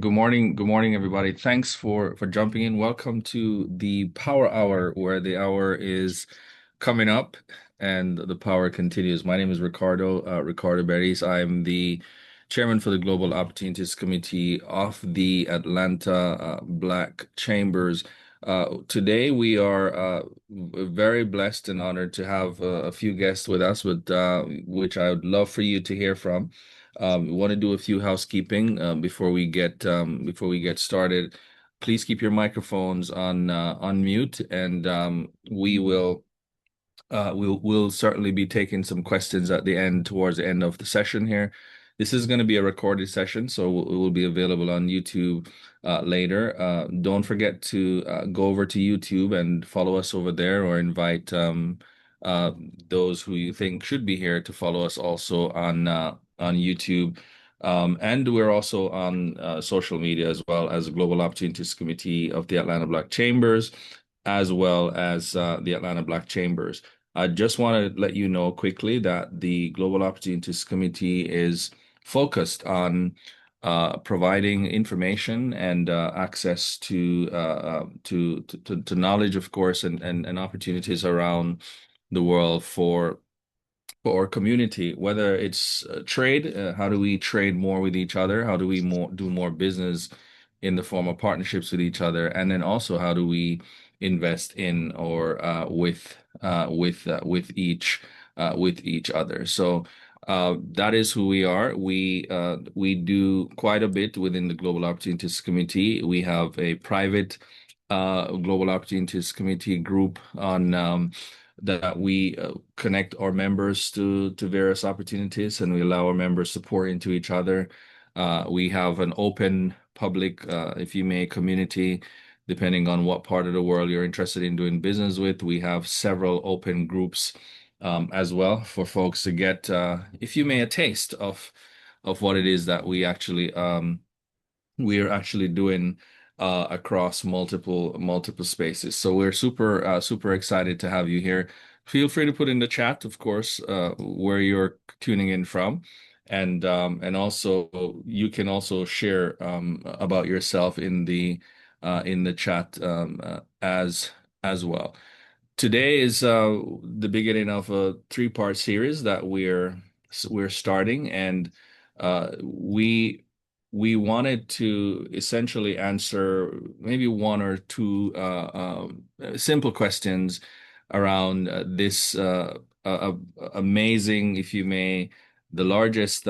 Good morning, everybody. Thanks for jumping in. Welcome to the Power Hour, where the hour is coming up and the power continues. My name is Ricardo Berries. I'm the chairman for the Global Opportunities Committee of the Atlanta Black Chambers. Today, we are very blessed and honored to have a few guests with us, which I would love for you to hear from. We want to do a few housekeeping before we get started. Please keep your microphones on mute, and we'll certainly be taking some questions at the end, towards the end of the session here. This is going to be a recorded session, so it will be available on YouTube later. Don't forget to go over to YouTube and follow us over there, or invite uh, those who you think should be here to follow us also on YouTube. And we're also on social media as well, as Global Opportunities Committee of the Atlanta Black Chambers, as well as the Atlanta Black Chambers. I just want to let you know quickly that the Global Opportunities Committee is focused on providing information and access to knowledge, of course, and opportunities around the world for our community, whether it's trade, how do we trade more with each other? How do we do more business in the form of partnerships with each other? And then also, how do we invest in or with each other? So that is who we are. We do quite a bit within the Global Opportunities Committee. We have a private Global Opportunities Committee group on that we connect our members to various opportunities, and we allow our members to pour into each other. We have an open public, if you may, community, depending on what part of the world you're interested in doing business with. We have several open groups as well, for folks to get, if you may, a taste of what it is that we are actually doing across multiple spaces. So we're super excited to have you here. Feel free to put in the chat, of course, where you're tuning in from, and also you can also share about yourself in the chat as well. Today is the beginning of a three-part series that we're starting, and we wanted to essentially answer maybe one or two simple questions around this amazing, if you may, the largest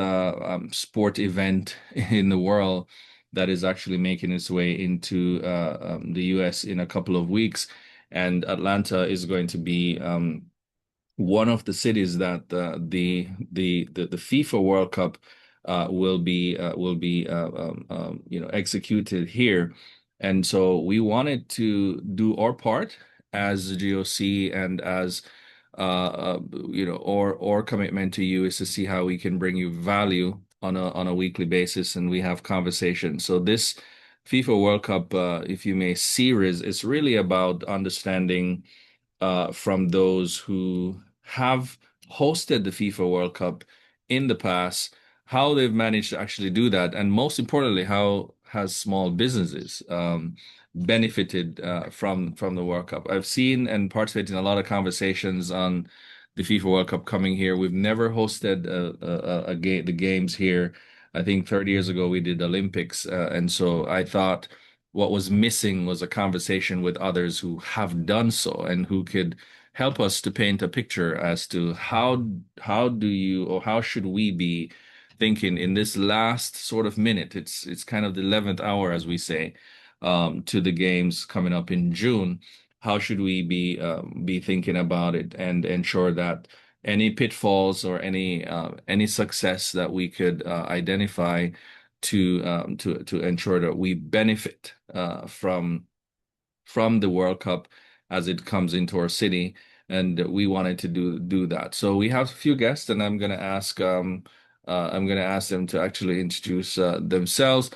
sport event in the world that is actually making its way into the US in a couple of weeks. And Atlanta is going to be one of the cities that the FIFA World Cup will be executed here. And so we wanted to do our part as the GOC, and as our commitment to you is to see how we can bring you value on a weekly basis, and we have conversations. So this FIFA World Cup, if you may, series is really about understanding from those who have hosted the FIFA World Cup in the past, how they've managed to actually do that, and most importantly, how has small businesses benefited from the World Cup. I've seen and participated in a lot of conversations on the FIFA World Cup coming here. We've never hosted the games here. I think 30 years ago we did Olympics, and so I thought what was missing was a conversation with others who have done so, and who could help us to paint a picture as to how do you, or how should we be thinking in this last sort of minute. It's kind of the 11th hour, as we say, to the games coming up in June. How should we be thinking about it, and ensure that any pitfalls or any success that we could identify to ensure that we benefit from the World Cup as it comes into our city, and we wanted to do that. So we have a few guests, and I'm gonna ask them to actually introduce themselves,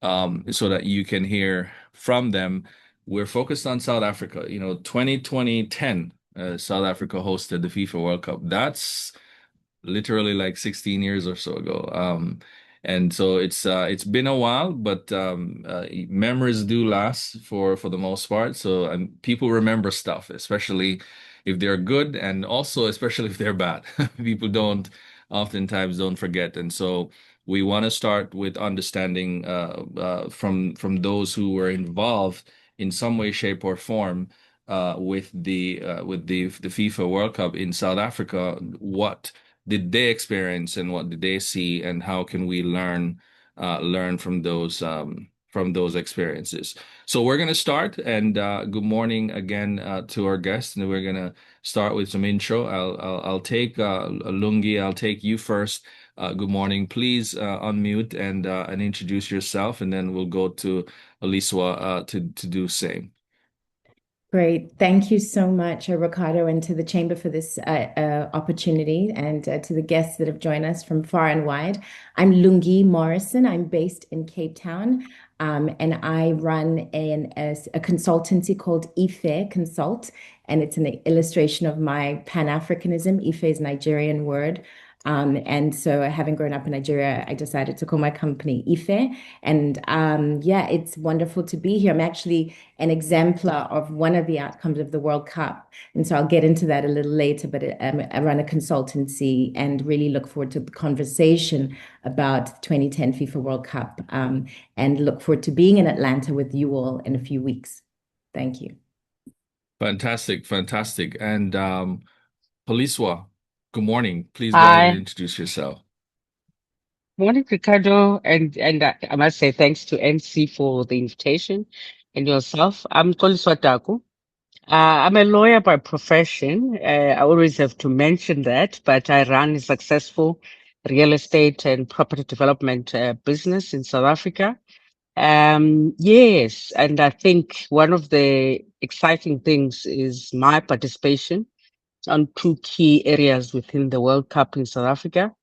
so that you can hear from them. We're focused on South Africa. 2010, South Africa hosted the FIFA World Cup. That's literally like 16 years or so ago. And so it's been a while, but memories do last for the most part. So and people remember stuff, especially if they're good, and also especially if they're bad. People don't oftentimes don't forget, and so we want to start with understanding from those who were involved in some way, shape, or form with the FIFA World Cup in South Africa. What did they experience and what did they see, and how can we learn from those experiences? So we're gonna start, and good morning again to our guests, and we're gonna start with some intro. I'll take Lungi. I'll take you first. Good morning. Please unmute and introduce yourself, and then we'll go to Aliswa to do same. Great. Thank you so much, Ricardo, and to the Chamber for this opportunity, and to the guests that have joined us from far and wide. I'm Lungi Morrison. I'm based in Cape Town, and I run a consultancy called Ife Consult, and it's an illustration of my Pan-Africanism. Ife is a Nigerian word. And so, having grown up in Nigeria, I decided to call my company Ife. And yeah, it's wonderful to be here. I'm actually an exemplar of one of the outcomes of the World Cup. And so I'll get into that a little later, but I run a consultancy and really look forward to the conversation about the 2010 FIFA World Cup, and look forward to being in Atlanta with you all in a few weeks. Thank you. Fantastic, fantastic. And Poliswa, good morning. Please go ahead and Hi, introduce yourself. morning, Ricardo, and I must say thanks to NC for the invitation and yourself. I'm Koliswa Taku. I'm a lawyer by profession. I always have to mention that, but I run a successful real estate and property development business in South Africa. Yes, and I think one of the exciting things is my participation on two key areas within the World Cup in South Africa,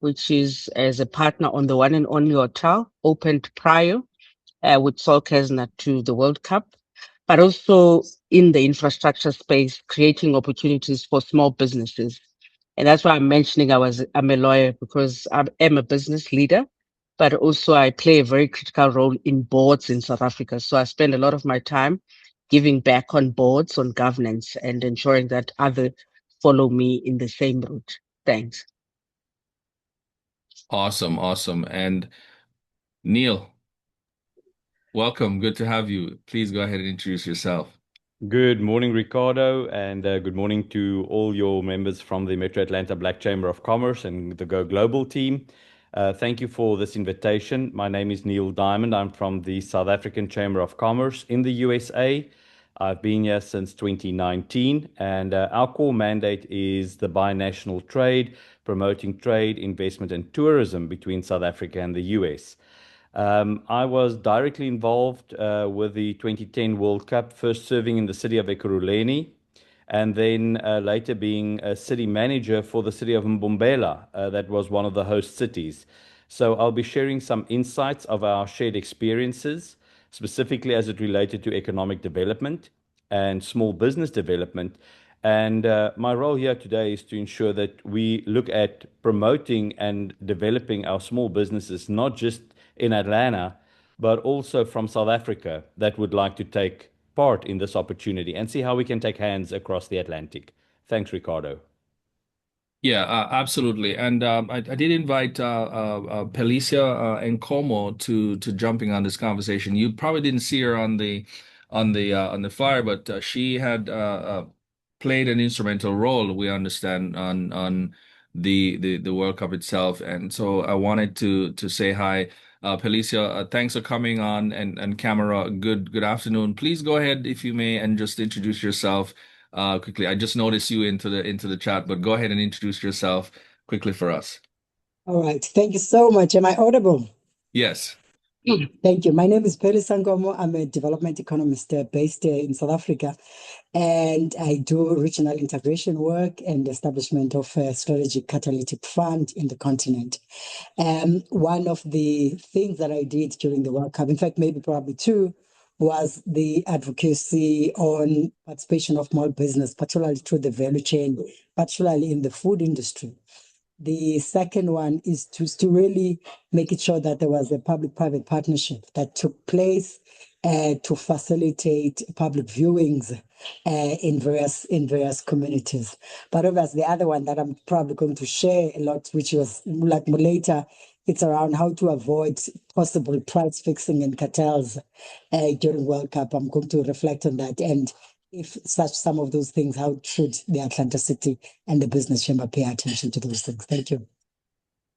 which is as a partner on the one and only hotel opened prior with Sol Kessner to the World Cup, but also in the infrastructure space, creating opportunities for small businesses. And that's why I'm mentioning I'm a lawyer because I am a business leader, but also I play a very critical role in boards in South Africa. So I spend a lot of my time giving back on boards, on governance, and ensuring that others follow me in the same route. Thanks. Awesome, awesome. And Neil, welcome. Good to have you. Please go ahead and introduce yourself. Good morning, Ricardo, and good morning to all your members from the Metro Atlanta Black Chamber of Commerce and the Go Global team. Thank you for this invitation. My name is Neil Diamond. I'm from the South African Chamber of Commerce in the USA. I've been here since 2019, and our core mandate is the binational trade, promoting trade, investment, and tourism between South Africa and the US. I was directly involved with the 2010 World Cup, first serving in the city of Ekurhuleni, and then later being a city manager for the city of Mbombela, that was one of the host cities. So I'll be sharing some insights of our shared experiences, specifically as it related to economic development and small business development. And my role here today is to ensure that we look at promoting and developing our small businesses, not just in Atlanta, but also from South Africa that would like to take part in this opportunity and see how we can take hands across the Atlantic. Thanks, Ricardo. Yeah, absolutely. And I did invite Pelicia and Como to jumping on this conversation. You probably didn't see her on the flyer, but she had played an instrumental role, we understand, on the World Cup itself. And so I wanted to say hi. Pelicia, thanks for coming on, and Camera, good afternoon. Please go ahead if you may and just introduce yourself quickly. I just noticed you into the chat, but go ahead and introduce yourself quickly for us. All right. Thank you so much. Am I audible? Yes. Thank you. My name is Peli Sangomo. I'm a development economist based in South Africa, and I do regional integration work and establishment of a strategic catalytic fund in the continent. One of the things that I did during the World Cup, in fact, maybe probably two, was the advocacy on participation of small business, particularly through the value chain, particularly in the food industry. The second one is to really make it sure that there was a public-private partnership that took place to facilitate public viewings in various communities. But obviously, the other one that I'm probably going to share a lot, which was like more later, it's around how to avoid possible price fixing and cartels during World Cup. I'm going to reflect on that, and if such some of those things, how should the Atlanta City and the business chamber pay attention to those things? Thank you.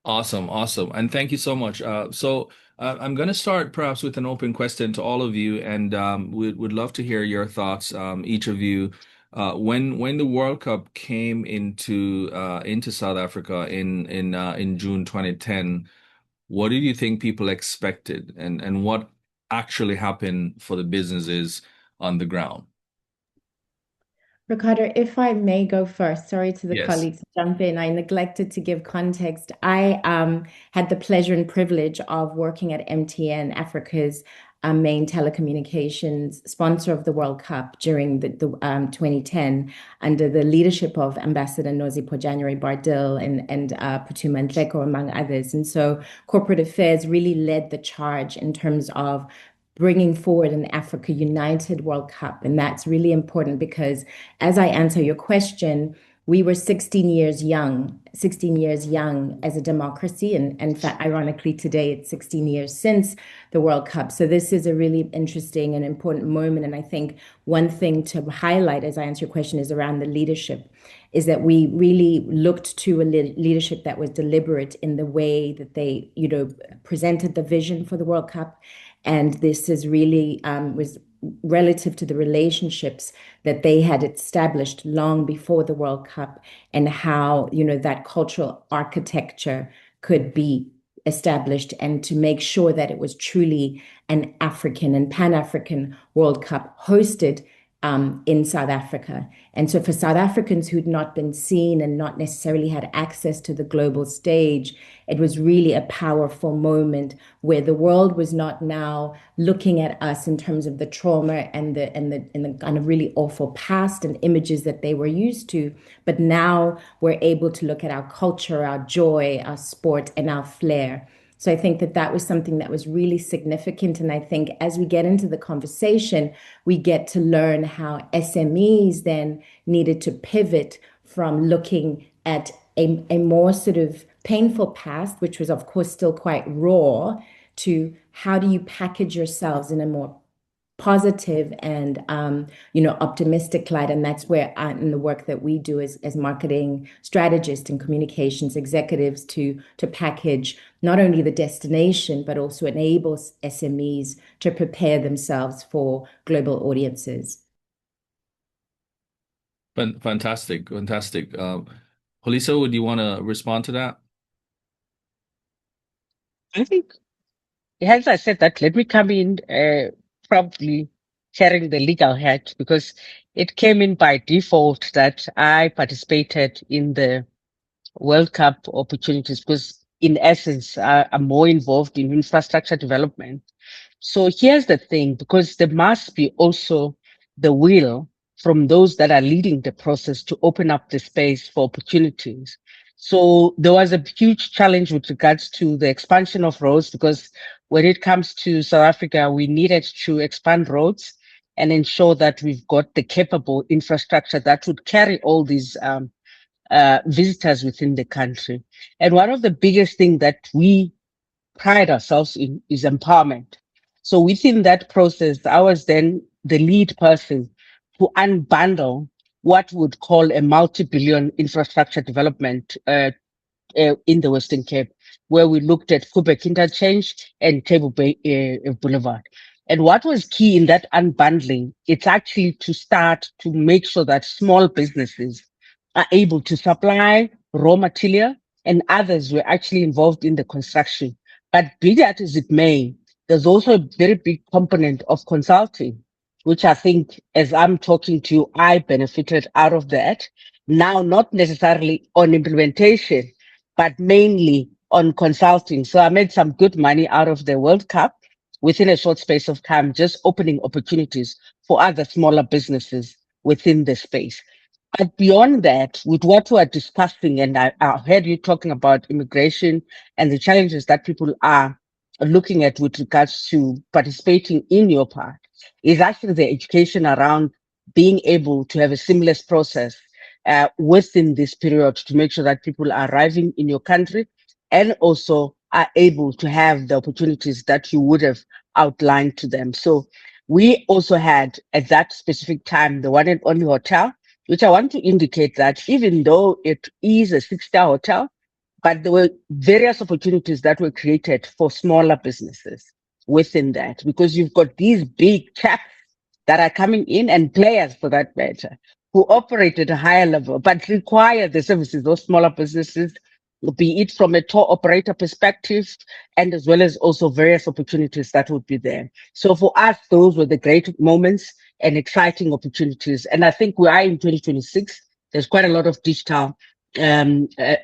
Awesome, awesome. And thank you so much. I'm going to start perhaps with an open question to all of you, and we'd love to hear your thoughts, each of you. When the World Cup came into South Africa in June 2010, what did you think people expected, and what actually happened for the businesses on the ground? Ricardo, if I may go first, sorry to the Yes. colleagues to jump in. I neglected to give context. I had the pleasure and privilege of working at MTN, Africa's main telecommunications sponsor of the World Cup during the 2010, under the leadership of Ambassador Nozipho January Bardil and Putuma Nhleko, among others. And so corporate affairs really led the charge in terms of bringing forward an Africa United World Cup. And that's really important because as I answer your question, we were 16 years young as a democracy. And in fact, ironically, today it's 16 years since the World Cup. So this is a really interesting and important moment. And I think one thing to highlight as I answer your question is around the leadership, is that we really looked to a leadership that was deliberate in the way that they, presented the vision for the World Cup. And this is really was relative to the relationships that they had established long before the World Cup, and how, that cultural architecture could be established, and to make sure that it was truly an African and Pan-African World Cup hosted in South Africa. And so for South Africans who'd not been seen and not necessarily had access to the global stage, it was really a powerful moment where the world was not now looking at us in terms of the trauma and the kind of really awful past and images that they were used to, but now we're able to look at our culture, our joy, our sport, and our flair. So I think that was something that was really significant. And I think as we get into the conversation, we get to learn how SMEs then needed to pivot from looking at a more sort of painful past, which was, of course, still quite raw, to how do you package yourselves in a more positive and optimistic light. And that's where in the work that we do as marketing strategists and communications executives to package not only the destination but also enable SMEs to prepare themselves for global audiences. Fantastic. Holisa, would you want to respond to that? I think, as I said that, let me come in probably carrying the legal hat, because it came in by default that I participated in the World Cup opportunities, because in essence, I'm more involved in infrastructure development. So here's the thing, because there must be also the will from those that are leading the process to open up the space for opportunities. So there was a huge challenge with regards to the expansion of roads, because when it comes to South Africa, we needed to expand roads and ensure that we've got the capable infrastructure that would carry all these visitors within the country. And one of the biggest things that we pride ourselves in is empowerment. So within that process, I was then the lead person to unbundle what would call a multi-billion infrastructure development in the Western Cape, where we looked at Quebec Interchange and Table Bay Boulevard. And what was key in that unbundling, it's actually to start to make sure that small businesses are able to supply raw material, and others were actually involved in the construction. But be that as it may, there's also a very big component of consulting, which I think, as I'm talking to you, I benefited out of that. Now, not necessarily on implementation, but mainly on consulting. So I made some good money out of the World Cup within a short space of time, just opening opportunities for other smaller businesses within the space. But beyond that, with what we are discussing, and I heard you talking about immigration and the challenges that people are looking at with regards to participating in your part, is actually the education around being able to have a seamless process within this period to make sure that people are arriving in your country and also are able to have the opportunities that you would have outlined to them. So we also had at that specific time the one and only hotel, which I want to indicate that even though it is a six-star hotel, but there were various opportunities that were created for smaller businesses within that, because you've got these big chaps that are coming in, and players for that matter, who operate at a higher level but require the services of smaller businesses, be it from a tour operator perspective and as well as also various opportunities that would be there. So for us, those were the great moments and exciting opportunities. And I think we are in 2026. There's quite a lot of digital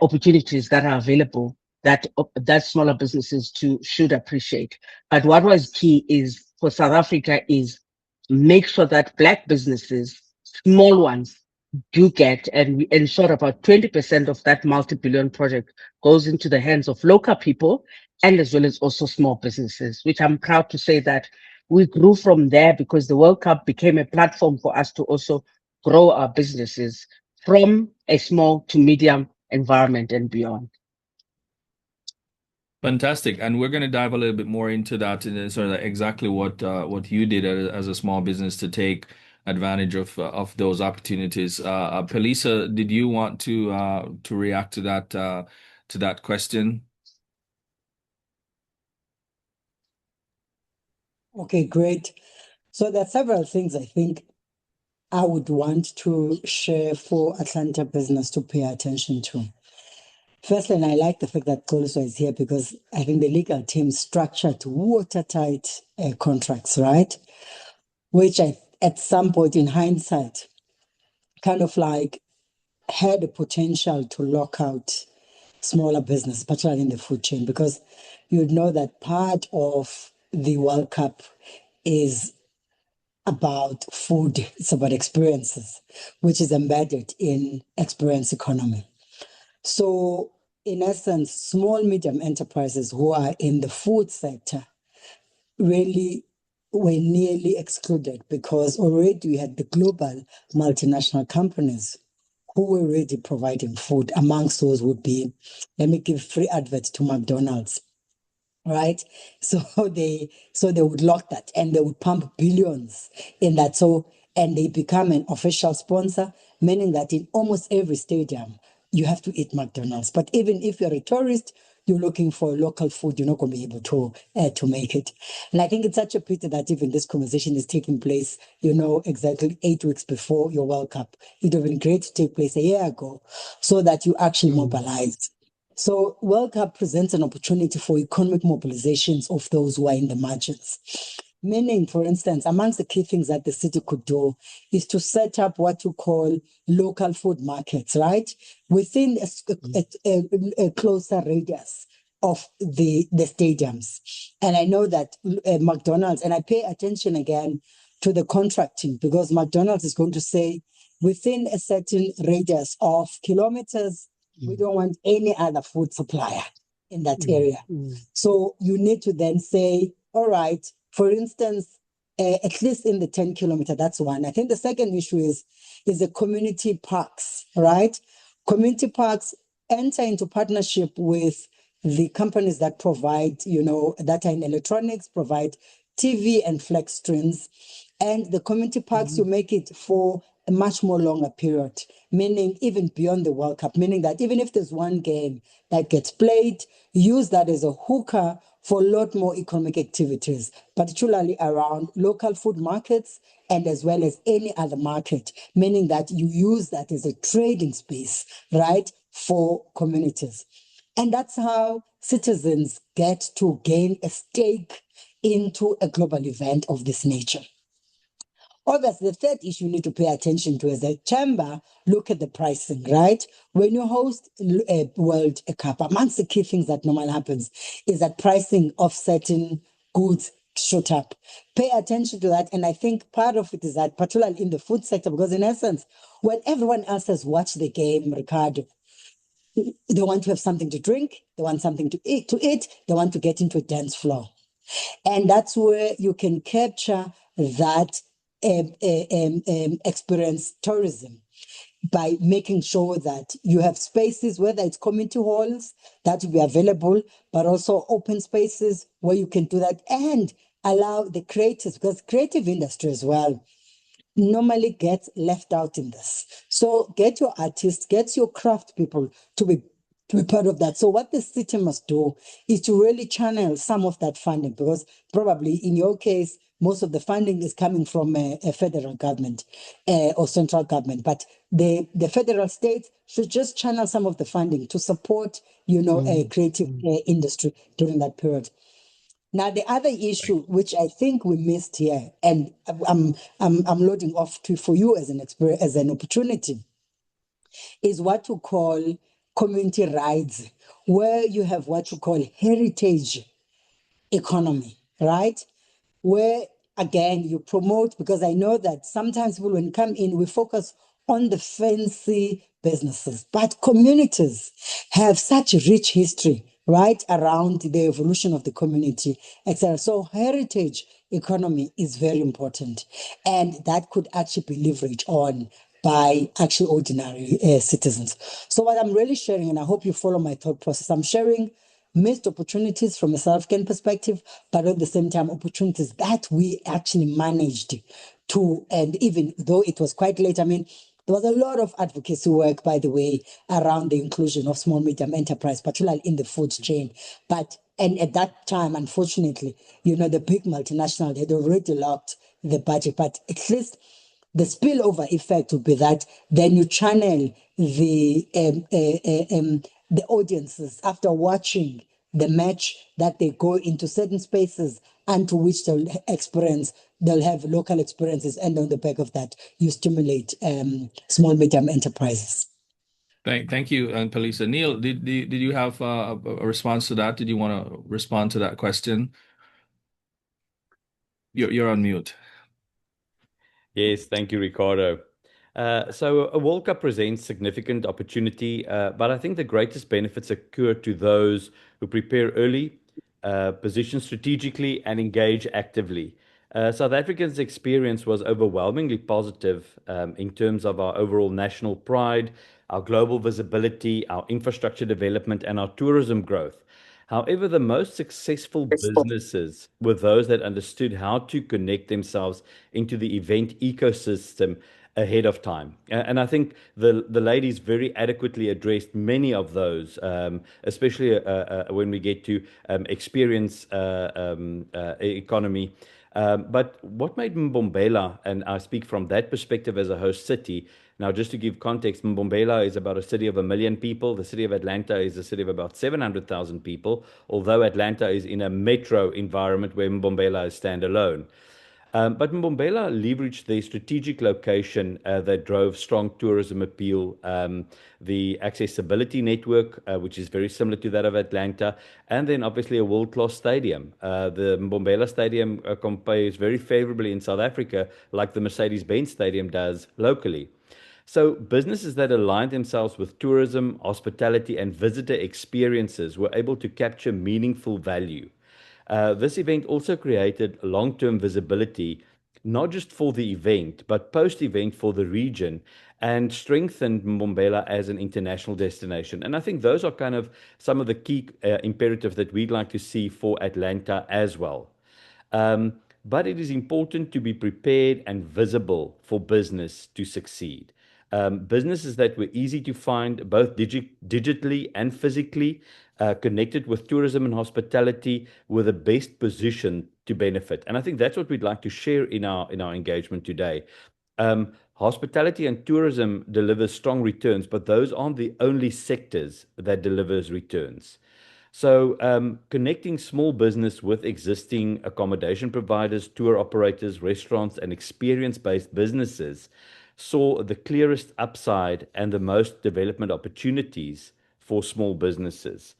opportunities that are available that smaller businesses should appreciate. But what was key is for South Africa is make sure that Black businesses, small ones, do get, and we ensure about 20% of that multi-billion project goes into the hands of local people and as well as also small businesses, which I'm proud to say that we grew from there because the World Cup became a platform for us to also grow our businesses from a small to medium environment and beyond. Fantastic, and we're going to dive a little bit more into that, and sort of exactly what you did as a small business to take advantage of those opportunities. Pelisa, did you want to react to that question? Okay, great. So there are several things I think I would want to share for Atlanta business to pay attention to. Firstly, and I like the fact that Xoliso is here because I think the legal team structured watertight contracts, right? Which at some point in hindsight, kind of like had the potential to lock out smaller business, particularly in the food chain, because you'd know that part of the World Cup is about food, it's about experiences, which is embedded in experience economy. So, in essence, small, medium enterprises who are in the food sector really were nearly excluded because already we had the global multinational companies who were already providing food. Amongst those would be, let me give free adverts to McDonald's, right? So they would lock that and they would pump billions in that. So and they become an official sponsor, meaning that in almost every stadium you have to eat McDonald's. But even if you're a tourist, you're looking for local food, you're not going to be able to make it. And I think it's such a pity that even this conversation is taking place, exactly 8 weeks before your World Cup. It would have been great to take place a year ago so that you actually mobilized. So World Cup presents an opportunity for economic mobilizations of those who are in the margins. Meaning, for instance, amongst the key things that the city could do is to set up what you call local food markets, right? Within a closer radius of the stadiums. And I know that McDonald's, and I pay attention again to the contracting because McDonald's is going to say within a certain radius of kilometers, we don't want any other food supplier in that area. So you need to then say, all right, for instance, at least in the 10-kilometer, that's one. I think the second issue is the community parks, right? Community parks enter into partnership with the companies that provide, that are in electronics, provide TV and flex screens. And the community parks, you make it for a much more longer period, meaning even beyond the World Cup, meaning that even if there's one game that gets played, use that as a hooker for a lot more economic activities, particularly around local food markets and as well as any other market, meaning that you use that as a trading space, right, for communities. And that's how citizens get to gain a stake into a global event of this nature. Obviously, the third issue you need to pay attention to is the chamber look at the pricing, right? When you host a World Cup, amongst the key things that normally happens is that pricing of certain goods shoot up. Pay attention to that. And I think part of it is that, particularly in the food sector, because in essence, when everyone else has watched the game, Ricardo, they want to have something to drink, they want something to eat, they want to get into a dance floor. And that's where you can capture that experience tourism by making sure that you have spaces, whether it's community halls that will be available, but also open spaces where you can do that and allow the creators, because creative industry as well normally gets left out in this. So get your artists, get your craft people to be part of that. So what the city must do is to really channel some of that funding, because probably in your case, most of the funding is coming from a federal government or central government. But the federal state should just channel some of the funding to support, a creative industry during that period. Now, the other issue, which I think we missed here, and I'm loading off for you as an opportunity, is what you call community rights, where you have what you call heritage economy, right? Where again you promote, because I know that sometimes people, when come in, we focus on the fancy businesses, but communities have such a rich history right around the evolution of the community, etc. So heritage economy is very important, and that could actually be leveraged on by actually ordinary citizens. So what I'm really sharing, and I hope you follow my thought process, I'm sharing missed opportunities from a South African perspective, but at the same time, opportunities that we actually managed to, and even though it was quite late, I mean, there was a lot of advocacy work, by the way, around the inclusion of small, medium enterprise, particularly in the food chain. And at that time, unfortunately, the big multinational had already locked the budget, but at least the spillover effect would be that then you channel the audiences after watching the match, that they go into certain spaces and to which they'll have local experiences, and on the back of that you stimulate small medium enterprises. Thank you, and Palisa. Neil, did you have a response to that? Did you want to respond to that question? You're on mute. Yes, thank you, Ricardo. So a World Cup presents significant opportunity, but I think the greatest benefits occur to those who prepare early, position strategically, and engage actively. South Africa's experience was overwhelmingly positive in terms of our overall national pride, our global visibility, our infrastructure development, and our tourism growth. However, the most successful businesses were those that understood how to connect themselves into the event ecosystem ahead of time. And I think the ladies very adequately addressed many of those, especially when we get to experience economy. But what made Mbombela, and I speak from that perspective as a host city. Now, just to give context, Mbombela is about a city of 1 million people. The city of Atlanta is a city of about 700,000 people, although Atlanta is in a metro environment where Mbombela is standalone. But Mbombela leveraged the strategic location that drove strong tourism appeal, the accessibility network, which is very similar to that of Atlanta, and then obviously a world-class stadium. The Mbombela Stadium compares very favorably in South Africa, like the Mercedes-Benz Stadium does locally. So businesses that aligned themselves with tourism, hospitality, and visitor experiences were able to capture meaningful value. This event also created long-term visibility, not just for the event, but post-event for the region, and strengthened Mbombela as an international destination. And I think those are kind of some of the key imperatives that we'd like to see for Atlanta as well. But it is important to be prepared and visible for business to succeed. Businesses that were easy to find, both digitally and physically, connected with tourism and hospitality, were the best positioned to benefit. And I think that's what we'd like to share in our engagement today. Hospitality and tourism delivers strong returns, but those aren't the only sectors that delivers returns. So, connecting small business with existing accommodation providers, tour operators, restaurants, and experience-based businesses saw the clearest upside and the most development opportunities for small businesses.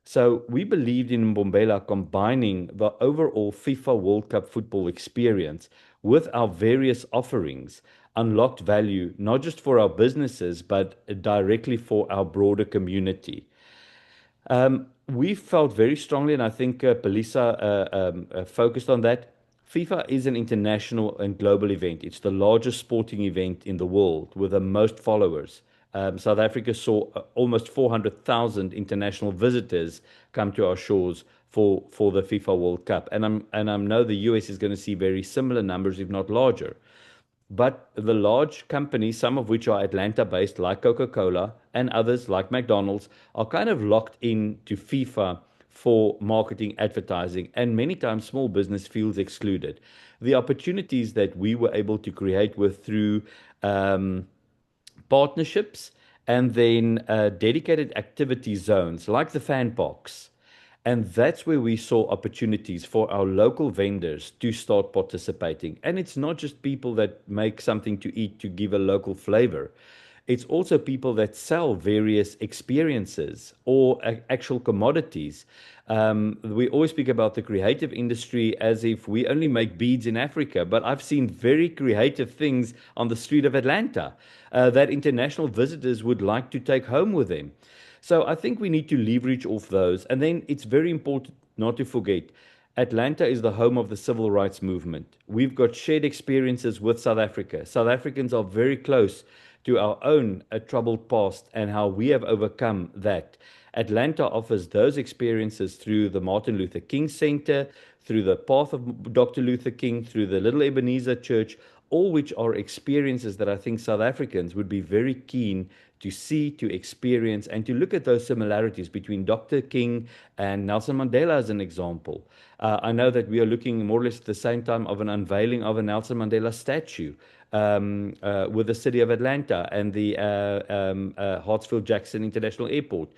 So we believed in Mbombela combining the overall FIFA World Cup football experience with our various offerings, unlocked value not just for our businesses, but directly for our broader community. We felt very strongly, and I think Pelisa focused on that. FIFA is an international and global event. It's the largest sporting event in the world with the most followers. South Africa saw almost 400,000 international visitors come to our shores for the FIFA World Cup, and I know the US is going to see very similar numbers, if not larger. But the large companies, some of which are Atlanta based, like Coca-Cola, and others like McDonald's, are kind of locked into FIFA for marketing, advertising, and many times small business feels excluded. The opportunities that we were able to create were through um, partnerships and then dedicated activity zones like the fan parks. And that's where we saw opportunities for our local vendors to start participating. And it's not just people that make something to eat to give a local flavor. It's also people that sell various experiences or actual commodities. We always speak about the creative industry as if we only make beads in Africa, but I've seen very creative things on the street of Atlanta that international visitors would like to take home with them. So I think we need to leverage off those. And then it's very important not to forget Atlanta is the home of the civil rights movement. We've got shared experiences with South Africa. South Africans are very close to our own troubled past and how we have overcome that. Atlanta offers those experiences through the Martin Luther King Center, through the Path of Dr. Luther King, through the Little Ebenezer Church, all which are experiences that I think South Africans would be very keen to see, to experience, and to look at those similarities between Dr. King and Nelson Mandela as an example. I know that we are looking more or less at the same time of an unveiling of a Nelson Mandela statue with the city of Atlanta and the Hartsfield-Jackson International Airport.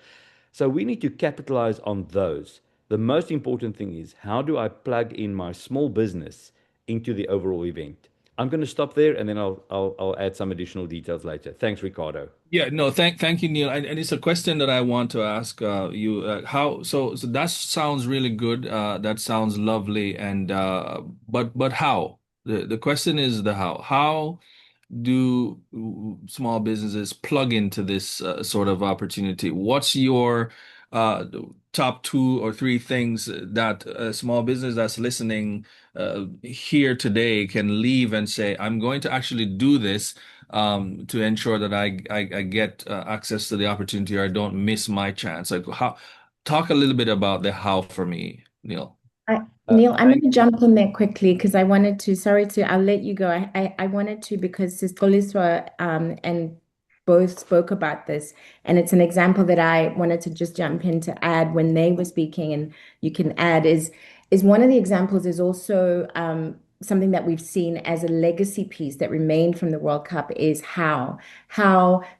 So we need to capitalize on those. The most important thing is how do I plug in my small business into the overall event? I'm going to stop there and then I'll add some additional details later. Thanks, Ricardo. Yeah, no, thank you, Neil. And it's a question that I want to ask you. How so that sounds really good. That sounds lovely. And but how? The question is the how. How do small businesses plug into this sort of opportunity? What's your uh, top two or three things that a small business that's listening here today can leave and say, I'm going to actually do this to ensure that I get access to the opportunity or I don't miss my chance? Like how, talk a little bit about the how for me, Neil. I, Neil, I'm going Thank to you. jump in there quickly because I wanted to, sorry to, I'll let you go. I wanted to because Sistoliswa and both spoke about this. And it's an example that I wanted to just jump in to add when they were speaking, and you can add is one of the examples is also something that we've seen as a legacy piece that remained from the World Cup is how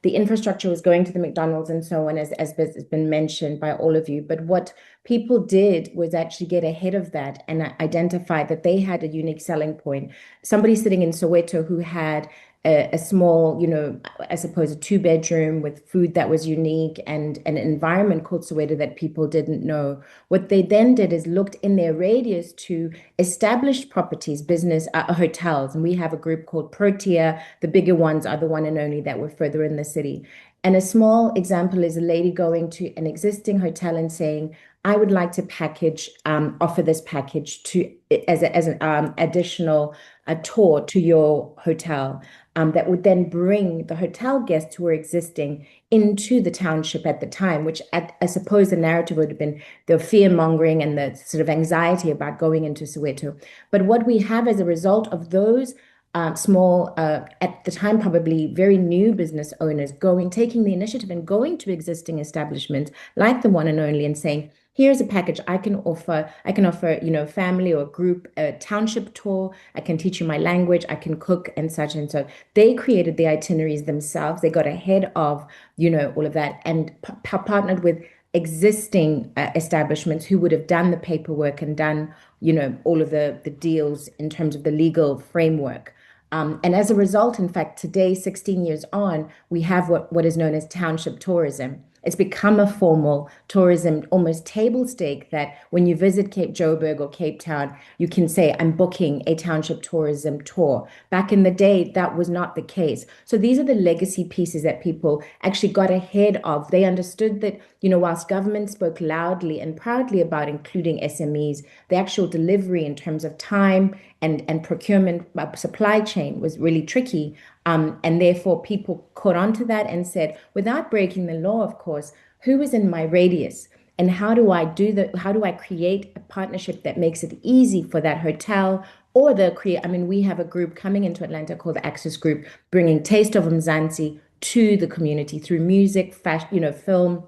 the infrastructure was going to the McDonald's and so on, as has been mentioned by all of you. But what people did was actually get ahead of that and identify that they had a unique selling point. Somebody sitting in Soweto who had a small, I suppose a two-bedroom with food that was unique and an environment called Soweto that people didn't know. What they then did is looked in their radius to established properties, business, hotels. And we have a group called Protea. The bigger ones are the one and only that were further in the city. And a small example is a lady going to an existing hotel and saying, I would like to offer this package to as an additional tour to your hotel that would then bring the hotel guests who were existing into the township at the time, which I suppose the narrative would have been the fear mongering and the sort of anxiety about going into Soweto. But what we have as a result of those small, at the time, probably very new business owners taking the initiative and going to existing establishments like the one and only and saying, here's a package I can offer. I can offer, family or group a township tour. I can teach you my language. I can cook and such and so. They created the itineraries themselves. They got ahead of, all of that and partnered with existing establishments who would have done the paperwork and done, all of the deals in terms of the legal framework. And as a result, in fact, today, 16 years on, we have what is known as township tourism. It's become a formal tourism, almost table stake, that when you visit Cape Joburg or Cape Town, you can say, I'm booking a township tourism tour. Back in the day, that was not the case. So these are the legacy pieces that people actually got ahead of. They understood that, whilst government spoke loudly and proudly about including SMEs, the actual delivery in terms of time and procurement supply chain was really tricky. And therefore, people caught on to that and said, without breaking the law, of course, who is in my radius? And how do I create a partnership that makes it easy for that hotel or we have a group coming into Atlanta called the Access Group, bringing Taste of Mzansi to the community through music, fashion, film,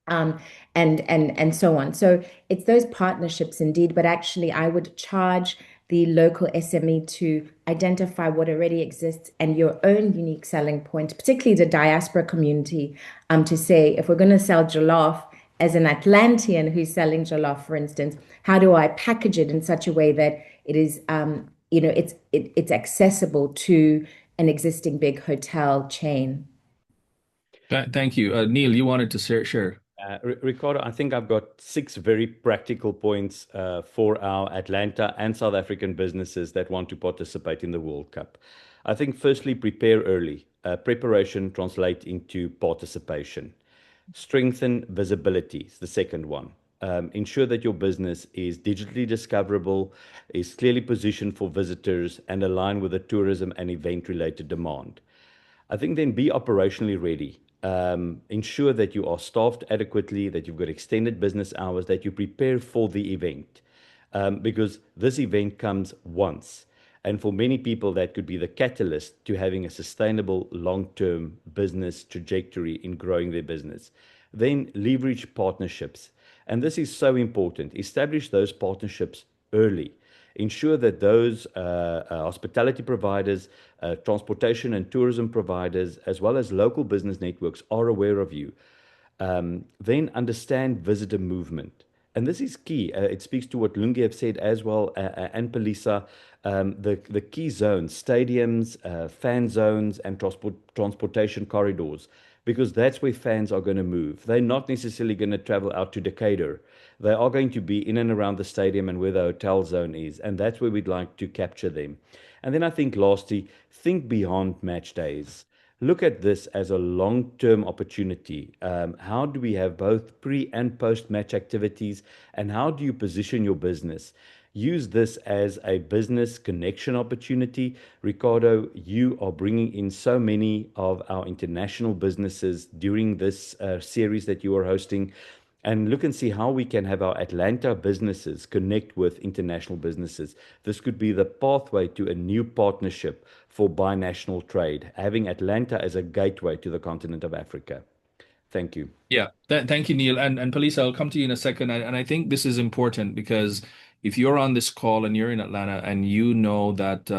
um, and so on. So it's those partnerships indeed, but actually I would charge the local SME to identify what already exists and your own unique selling point, particularly the diaspora community, to say, if we're going to sell jollof as an Atlantean who's selling jollof, for instance, how do I package it in such a way that it is, it's accessible to an existing big hotel chain? Thank you. Neil, you wanted to share. Ricardo, I think I've got 6 very practical points for our Atlanta and South African businesses that want to participate in the World Cup. I think firstly, prepare early. Preparation translate into participation. Strengthen visibility is the second one. Ensure that your business is digitally discoverable, is clearly positioned for visitors, and align with the tourism and event related demand. I think then be operationally ready. Ensure that you are staffed adequately, that you've got extended business hours, that you prepare for the event. Because this event comes once. And for many people, that could be the catalyst to having a sustainable long-term business trajectory in growing their business. Then leverage partnerships. And this is so important. Establish those partnerships early. Ensure that those hospitality providers, transportation and tourism providers, as well as local business networks are aware of you. Then understand visitor movement. And this is key. It speaks to what Lungi have said as well, and Palisa, the key zones, stadiums, fan zones, and transportation corridors, because that's where fans are going to move. They're not necessarily going to travel out to Decatur. They are going to be in and around the stadium and where the hotel zone is, and that's where we'd like to capture them. And then I think lastly, think beyond match days. Look at this as a long-term opportunity. How do we have both pre and post-match activities, and how do you position your business? Use this as a business connection opportunity. Ricardo, you are bringing in so many of our international businesses during this series that you are hosting. And look and see how we can have our Atlanta businesses connect with international businesses. This could be the pathway to a new partnership for binational trade, having Atlanta as a gateway to the continent of Africa. Thank you. Yeah, thank you, Neil. And Palisa, I'll come to you in a second. And I think this is important because if you're on this call and you're in Atlanta and you know that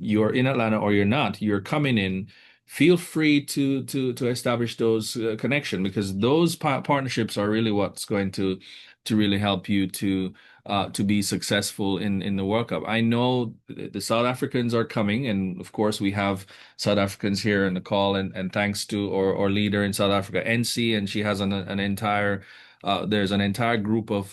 you're in Atlanta or you're not, you're coming in, feel free to establish those connection, because those partnerships are really what's going to really help you to be successful in the World Cup. I know the South Africans are coming, and of course we have South Africans here in the call, and thanks to our leader in South Africa, NC, and she has an entire there's an entire group of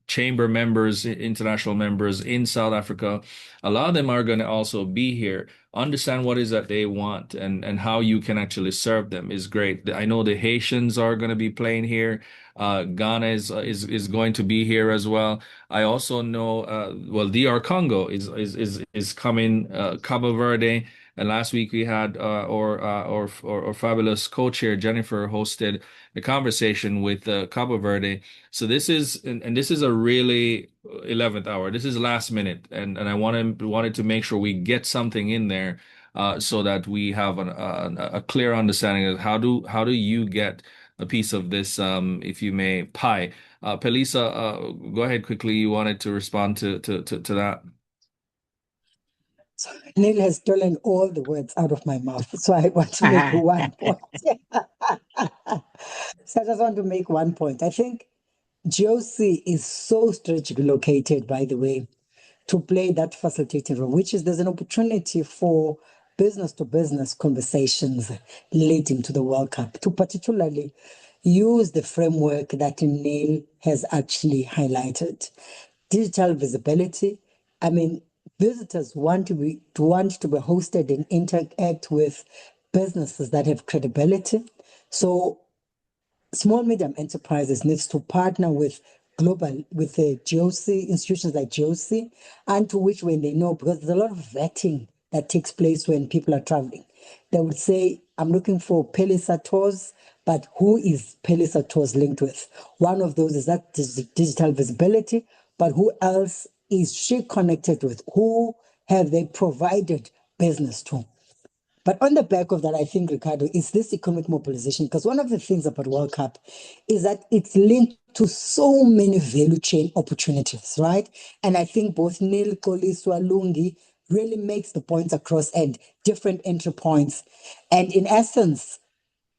chamber members, international members in South Africa. A lot of them are going to also be here. Understand what is that they want, and how you can actually serve them is great. I know the Haitians are going to be playing here. Ghana is going to be here as well. I also know well, DR Congo is coming. Cabo Verde. And last week we had our fabulous co-chair Jennifer hosted the conversation with Cabo Verde. So this is and this is a really 11th hour. This is last minute, and I wanted to make sure we get something in there so that we have a clear understanding of how do you get a piece of this, if you may, pie. Pelisa, go ahead quickly. You wanted to respond to that. So Neil has stolen all the words out of my mouth. So I want to make one point. So I just want to make one point. I think GOC is so strategically located, by the way, to play that facilitating role, which is there's an opportunity for business to business conversations leading to the World Cup, to particularly use the framework that Neil has actually highlighted. Digital visibility. I mean, visitors want to be hosted and interact with businesses that have credibility. So small medium enterprises needs to partner with the GOC institutions like GOC, and to which when they know, because there's a lot of vetting that takes place when people are traveling. They would say, I'm looking for Pelisa tours, but who is Pelisa tours linked with? One of those is that digital visibility, but who else is she connected with? Who have they provided business to? But on the back of that, I think, Ricardo, is this economic mobilization. Because one of the things about World Cup is that it's linked to so many value chain opportunities, right? And I think both Neil, Koliswa, Lungi really makes the points across and different entry points. And in essence,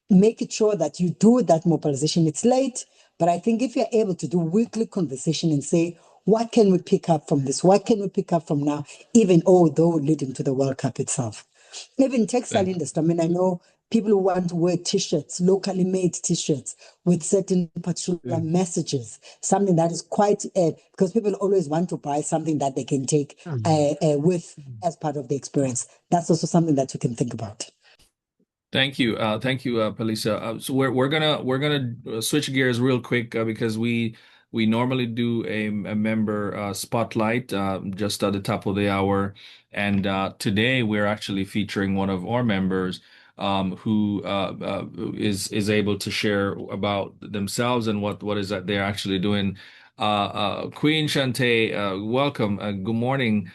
make it sure that you do that mobilization. It's late, but I think if you're able to do weekly conversation and say, what can we pick up from this? What can we pick up from now? Even although leading to the World Cup itself. Even textile industry. I mean, I know people who want to wear t-shirts, locally made t-shirts with certain particular messages, something that is quite, because people always want to buy something that they can take with as part of the experience. That's also something that you can think about. Thank you, Pelisa. So we're gonna switch gears real quick because we normally do a member spotlight just at the top of the hour, and today we're actually featuring one of our members who is able to share about themselves and what is that they're actually doing. Queen Shante, welcome. Good morning.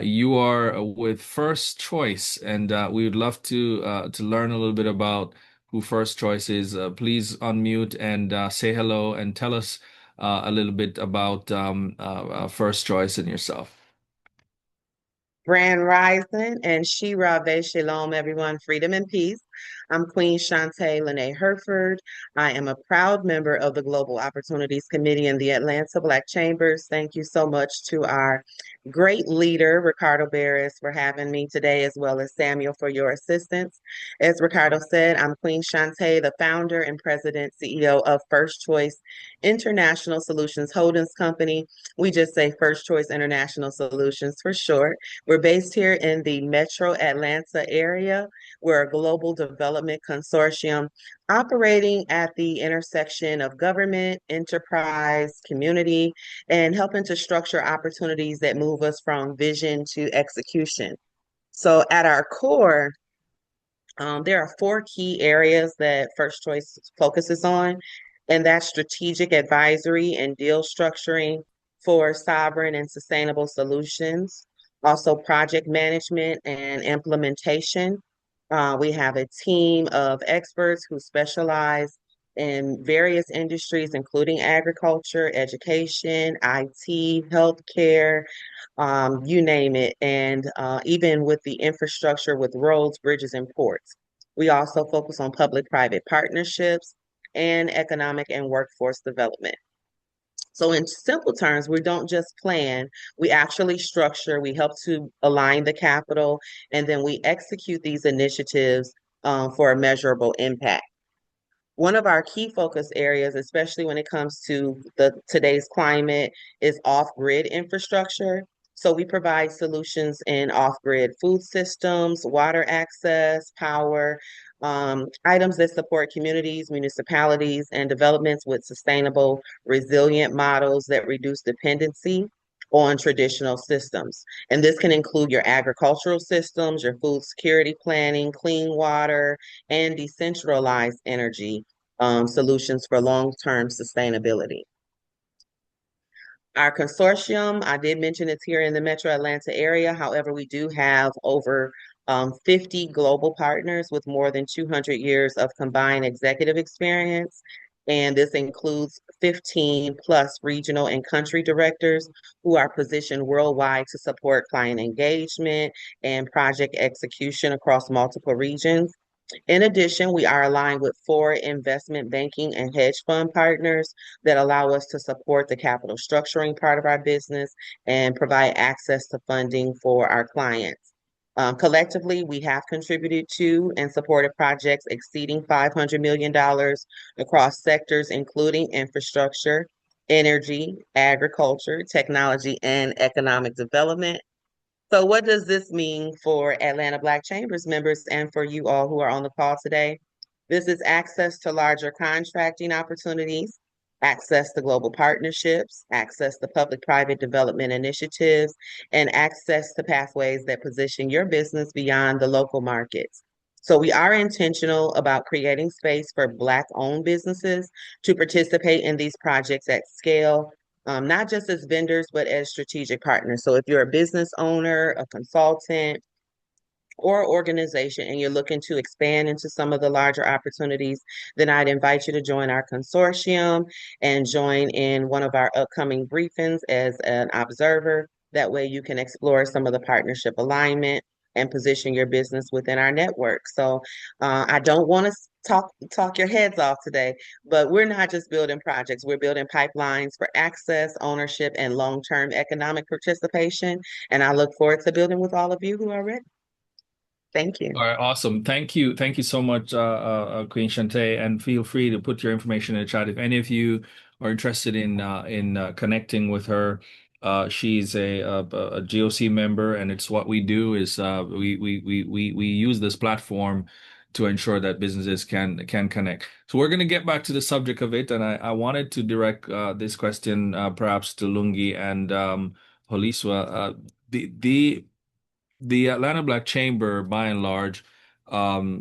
You are with First Choice, and we would love to learn a little bit about who First Choice is. Please unmute and say hello and tell us a little bit about First Choice and yourself. Grand Rising and Shira Ve Shalom, everyone, freedom and peace. I'm Queen Shantae Lene Herford. I am a proud member of the Global Opportunities Committee in the Atlanta Black Chambers. Thank you so much to our great leader, Ricardo Barris, for having me today, as well as Samuel for your assistance. As Ricardo said, I'm Queen Shantae, the founder and president CEO of First Choice International Solutions Holdings Company. We just say First Choice International Solutions for short. We're based here in the Metro Atlanta area. We're a global development consortium operating at the intersection of government, enterprise, community, and helping to structure opportunities that move us from vision to execution. So at our core, there are 4 key areas that First Choice focuses on, and that's strategic advisory and deal structuring for sovereign and sustainable solutions, also project management and implementation. We have a team of experts who specialize in various industries, including agriculture, education, IT, healthcare, you name it, and even with the infrastructure with roads, bridges, and ports. We also focus on public-private partnerships and economic and workforce development. So in simple terms, we don't just plan, we actually structure, we help to align the capital, and then we execute these initiatives for a measurable impact. One of our key focus areas, especially when it comes to today's climate, is off-grid infrastructure. So we provide solutions in off-grid food systems, water access, power, items that support communities, municipalities, and developments with sustainable, resilient models that reduce dependency on traditional systems. And this can include your agricultural systems, your food security planning, clean water, and decentralized energy solutions for long-term sustainability. Our consortium, I did mention it's here in the Metro Atlanta area. However, we do have over 50 global partners with more than 200 years of combined executive experience. And this includes 15 plus regional and country directors who are positioned worldwide to support client engagement and project execution across multiple regions. In addition, we are aligned with 4 investment banking and hedge fund partners that allow us to support the capital structuring part of our business and provide access to funding for our clients. Collectively, we have contributed to and supported projects exceeding $500 million across sectors including infrastructure, energy, agriculture, technology, and economic development. So, what does this mean for Atlanta Black Chambers members and for you all who are on the call today? This is access to larger contracting opportunities, access to global partnerships, access to public-private development initiatives, and access to pathways that position your business beyond the local markets. So we are intentional about creating space for Black-owned businesses to participate in these projects at scale, not just as vendors, but as strategic partners. So if you're a business owner, a consultant, or organization and you're looking to expand into some of the larger opportunities, then I'd invite you to join our consortium and join in one of our upcoming briefings as an observer. That way you can explore some of the partnership alignment and position your business within our network. So I don't want to talk your heads off today, but we're not just building projects, we're building pipelines for access, ownership, and long-term economic participation. And I look forward to building with all of you who are ready. Thank you. All right, awesome. Thank you. Thank you so much, Queen Shante, and feel free to put your information in the chat if any of you are interested in connecting with her. She's a GOC member, and it's what we do is we use this platform to ensure that businesses can connect. So we're going to get back to the subject of it, and I wanted to direct this question perhaps to Lungi and Holiswa. The Atlanta Black Chamber, by and large,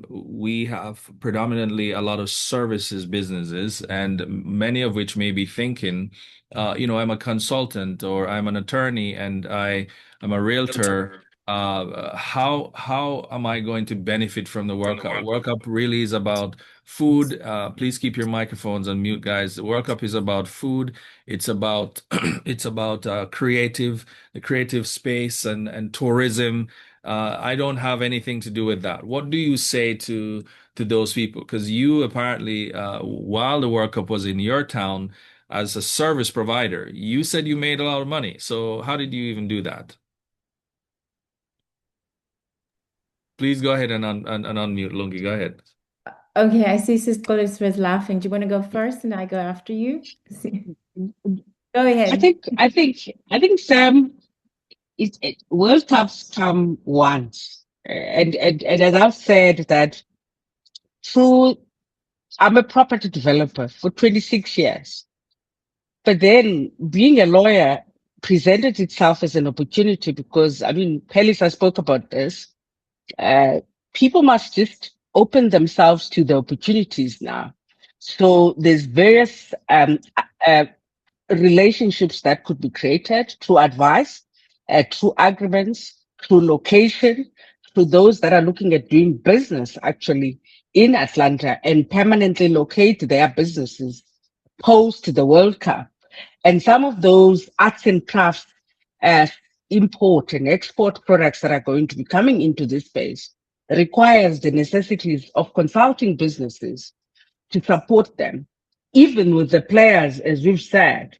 we have predominantly a lot of services businesses, and many of which may be thinking, I'm a consultant or I'm an attorney and I'm a realtor. How am I going to benefit from the World Cup? World Cup really is about food. Please keep your microphones on mute, guys. The World Cup is about food. It's about it's about the creative space and tourism. I don't have anything to do with that. What do you say to those people? Because you apparently, while the World Cup was in your town as a service provider, you said you made a lot of money. So how did you even do that? Please go ahead and unmute, Lungi. Go ahead. Okay, I see Sis Collins was laughing. Do you want to go first and I go after you? Go ahead. I think Sam, World Cups come once, and as I've said that through, I'm a property developer for 26 years, but then being a lawyer presented itself as an opportunity because Pelisa spoke about this. People must just open themselves to the opportunities now. So there's various relationships that could be created through advice, through agreements, through location, through those that are looking at doing business actually in Atlanta and permanently locate their businesses post the World Cup. And some of those arts and crafts import and export products that are going to be coming into this space requires the necessities of consulting businesses to support them. Even with the players, as we've said,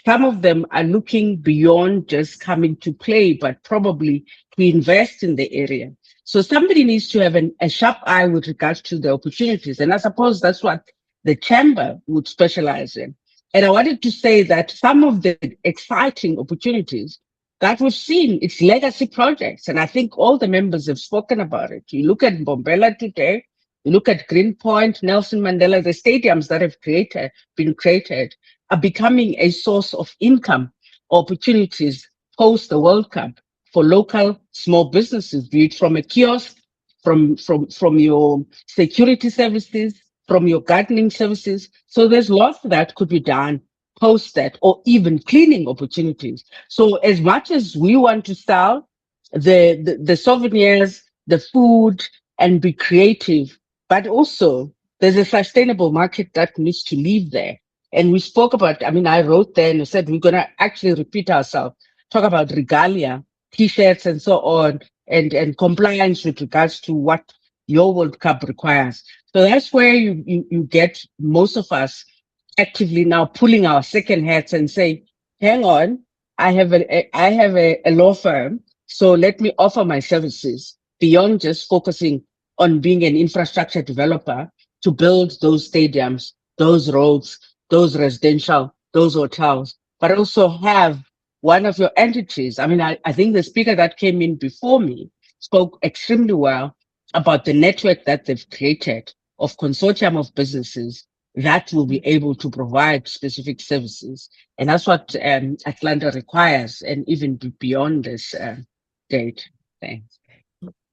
some of them are looking beyond just coming to play, but probably to invest in the area. So somebody needs to have a sharp eye with regards to the opportunities. And I suppose that's what the chamber would specialize in. And I wanted to say that some of the exciting opportunities that we've seen, it's legacy projects. And I think all the members have spoken about it. You look at Bombela today, you look at Greenpoint, Nelson Mandela, the stadiums that have been created are becoming a source of income opportunities post the World Cup for local small businesses, be it from a kiosk, from your security services, from your gardening services. So there's lots that could be done post that, or even cleaning opportunities. So as much as we want to sell the souvenirs, the food, and be creative, but also there's a sustainable market that needs to live there. And we spoke about, I wrote there and I said, we're going to actually repeat ourselves, talk about regalia, T-shirts and so on, and compliance with regards to what your World Cup requires. So that's where you get most of us actively now pulling our second hats and say, hang on, I have a law firm So let me offer my services beyond just focusing on being an infrastructure developer to build those stadiums, those roads, those residential, those hotels, but also have one of your entities. I mean, I think the speaker that came in before me spoke extremely well about the network that they've created of consortium of businesses that will be able to provide specific services. And that's what Atlanta requires, and even beyond this date. Thanks.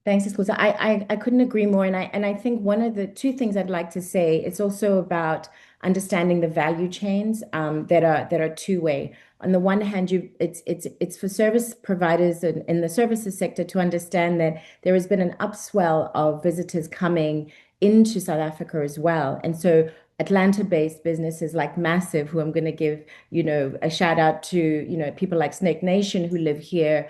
Thanks, Iskuza. I couldn't agree more. And I think one of the two things I'd like to say, it's also about understanding the value chains that are two-way. On the one hand, it's for service providers in the services sector to understand that there has been an upswell of visitors coming into South Africa as well. And so Atlanta-based businesses like Massive, who I'm going to give, a shout out to, people like Snake Nation who live here,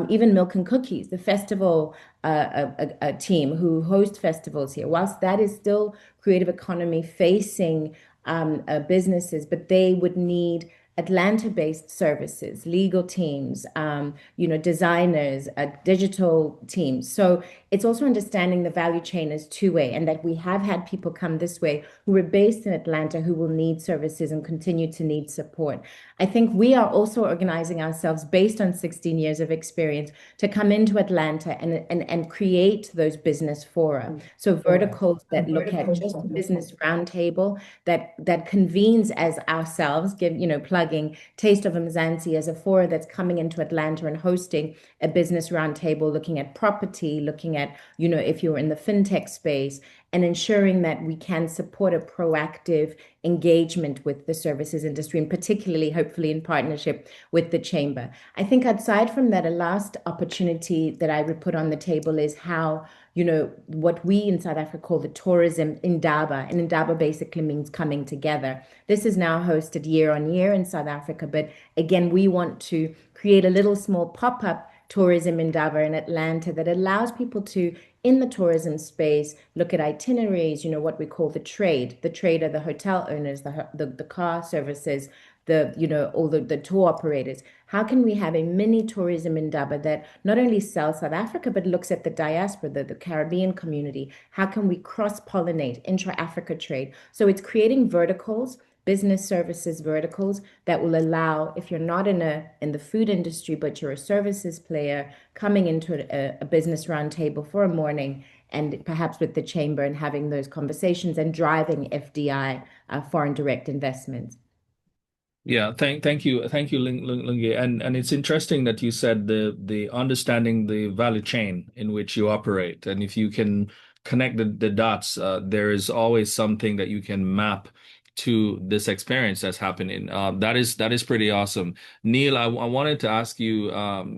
even Milk and Cookies, the festival a team who host festivals here. Whilst that is still creative economy facing businesses, but they would need Atlanta-based services, legal teams, designers, digital teams. So it's also understanding the value chain as two-way, and that we have had people come this way who are based in Atlanta who will need services and continue to need support. I think we are also organizing ourselves based on 16 years of experience to come into Atlanta and create those business fora. So verticals that look at just a business roundtable that convenes as ourselves, plugging Taste of Mzansi as a fora that's coming into Atlanta and hosting a business roundtable, looking at property, looking at, if you're in the fintech space, and ensuring that we can support a proactive engagement with the services industry, and particularly, hopefully, in partnership with the chamber. I think aside from that, a last opportunity that I would put on the table is how, what we in South Africa call the tourism indaba. And indaba basically means coming together. This is now hosted year on year in South Africa, but again, we want to create a little small pop-up tourism indaba in Atlanta that allows people to, in the tourism space, look at itineraries, what we call the trade are the hotel owners, the car services, all the tour operators. How can we have a mini tourism indaba that not only sells South Africa, but looks at the diaspora, the Caribbean community? How can we cross-pollinate intra-Africa trade? So it's creating verticals, business services verticals that will allow, if you're not in the food industry, but you're a services player coming into a business roundtable for a morning, and perhaps with the chamber, and having those conversations and driving FDI, foreign direct investments. Yeah, thank you, Lungi. And it's interesting that you said the understanding the value chain in which you operate, and if you can connect the dots, there is always something that you can map to this experience that's happening. That is pretty awesome. Neil, I wanted to ask you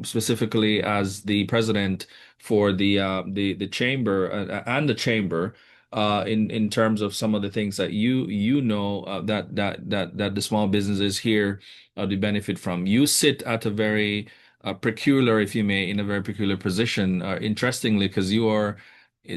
specifically as the president for the chamber and the chamber in terms of some of the things that you know that the small businesses here they benefit from. You sit at a very peculiar, if you may, in a very peculiar position. Interestingly, because you are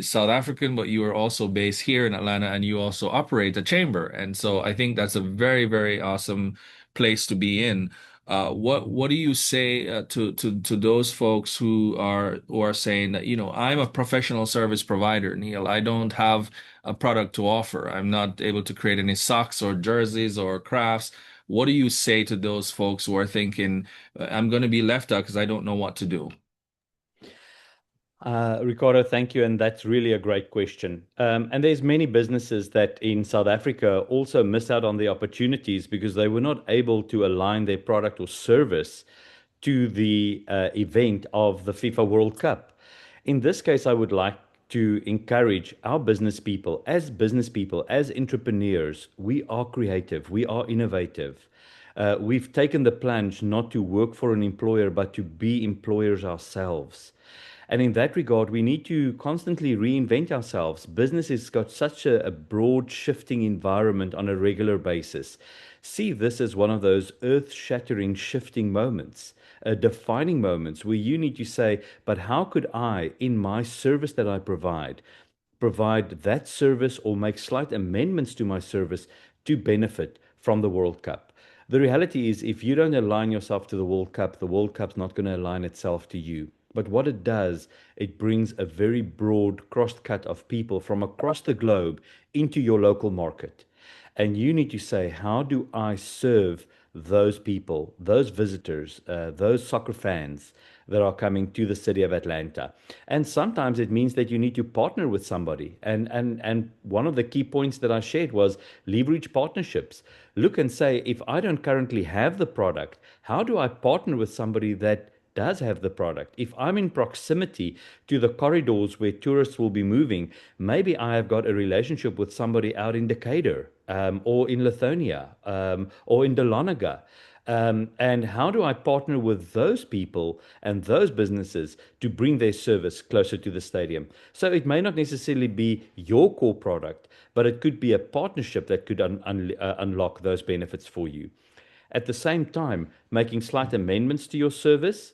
South African, but you are also based here in Atlanta, and you also operate a chamber, and so I think that's a very, very awesome place to be in. What do you say to those folks who are saying that, I'm a professional service provider, Neil. I don't have a product to offer. I'm not able to create any socks or jerseys or crafts. What do you say to those folks who are thinking, I'm going to be left out because I don't know what to do? Ricardo, thank you, and that's really a great question. And there's many businesses that in South Africa also miss out on the opportunities because they were not able to align their product or service to the event of the FIFA World Cup. In this case, I would like to encourage our business people, as entrepreneurs. We are creative, we are innovative. We've taken the plunge not to work for an employer, but to be employers ourselves. And in that regard, we need to constantly reinvent ourselves. Business has got such a broad shifting environment on a regular basis. See this as one of those earth-shattering shifting moments, defining moments where you need to say, but how could I, in my service that I provide that service or make slight amendments to my service to benefit from the World Cup? The reality is, if you don't align yourself to the World Cup, the World Cup's not going to align itself to you. But what it does, it brings a very broad cross-cut of people from across the globe into your local market. And you need to say, how do I serve those people, those visitors, those soccer fans that are coming to the city of Atlanta? And sometimes it means that you need to partner with somebody. And one of the key points that I shared was leverage partnerships. Look and say, if I don't currently have the product, how do I partner with somebody that does have the product? If I'm in proximity to the corridors where tourists will be moving, maybe I have got a relationship with somebody out in Decatur, or in Lithonia, or in Dahlonega. And how do I partner with those people and those businesses to bring their service closer to the stadium? So it may not necessarily be your core product, but it could be a partnership that could unlock those benefits for you. At the same time, making slight amendments to your service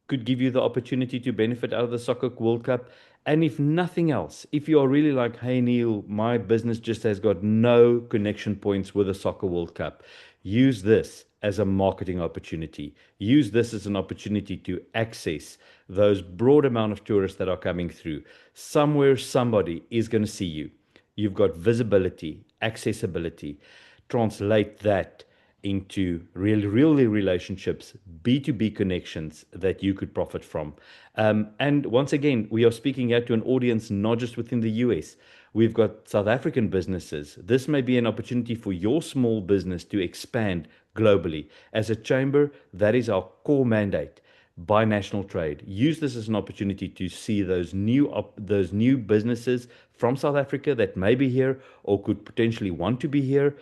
could give you the opportunity to benefit out of the Soccer World Cup. And if nothing else, if you are really like, hey, Neil, my business just has got no connection points with the Soccer World Cup, use this as a marketing opportunity. Use this as an opportunity to access those broad amount of tourists that are coming through. Somewhere, somebody is going to see you. You've got visibility, accessibility. Translate that into really relationships, B2B connections that you could profit from. And once again, we are speaking out to an audience not just within the US. We've got South African businesses. This may be an opportunity for your small business to expand globally. As a chamber, that is our core mandate. Binational trade. Use this as an opportunity to see those new businesses from South Africa that may be here or could potentially want to be here.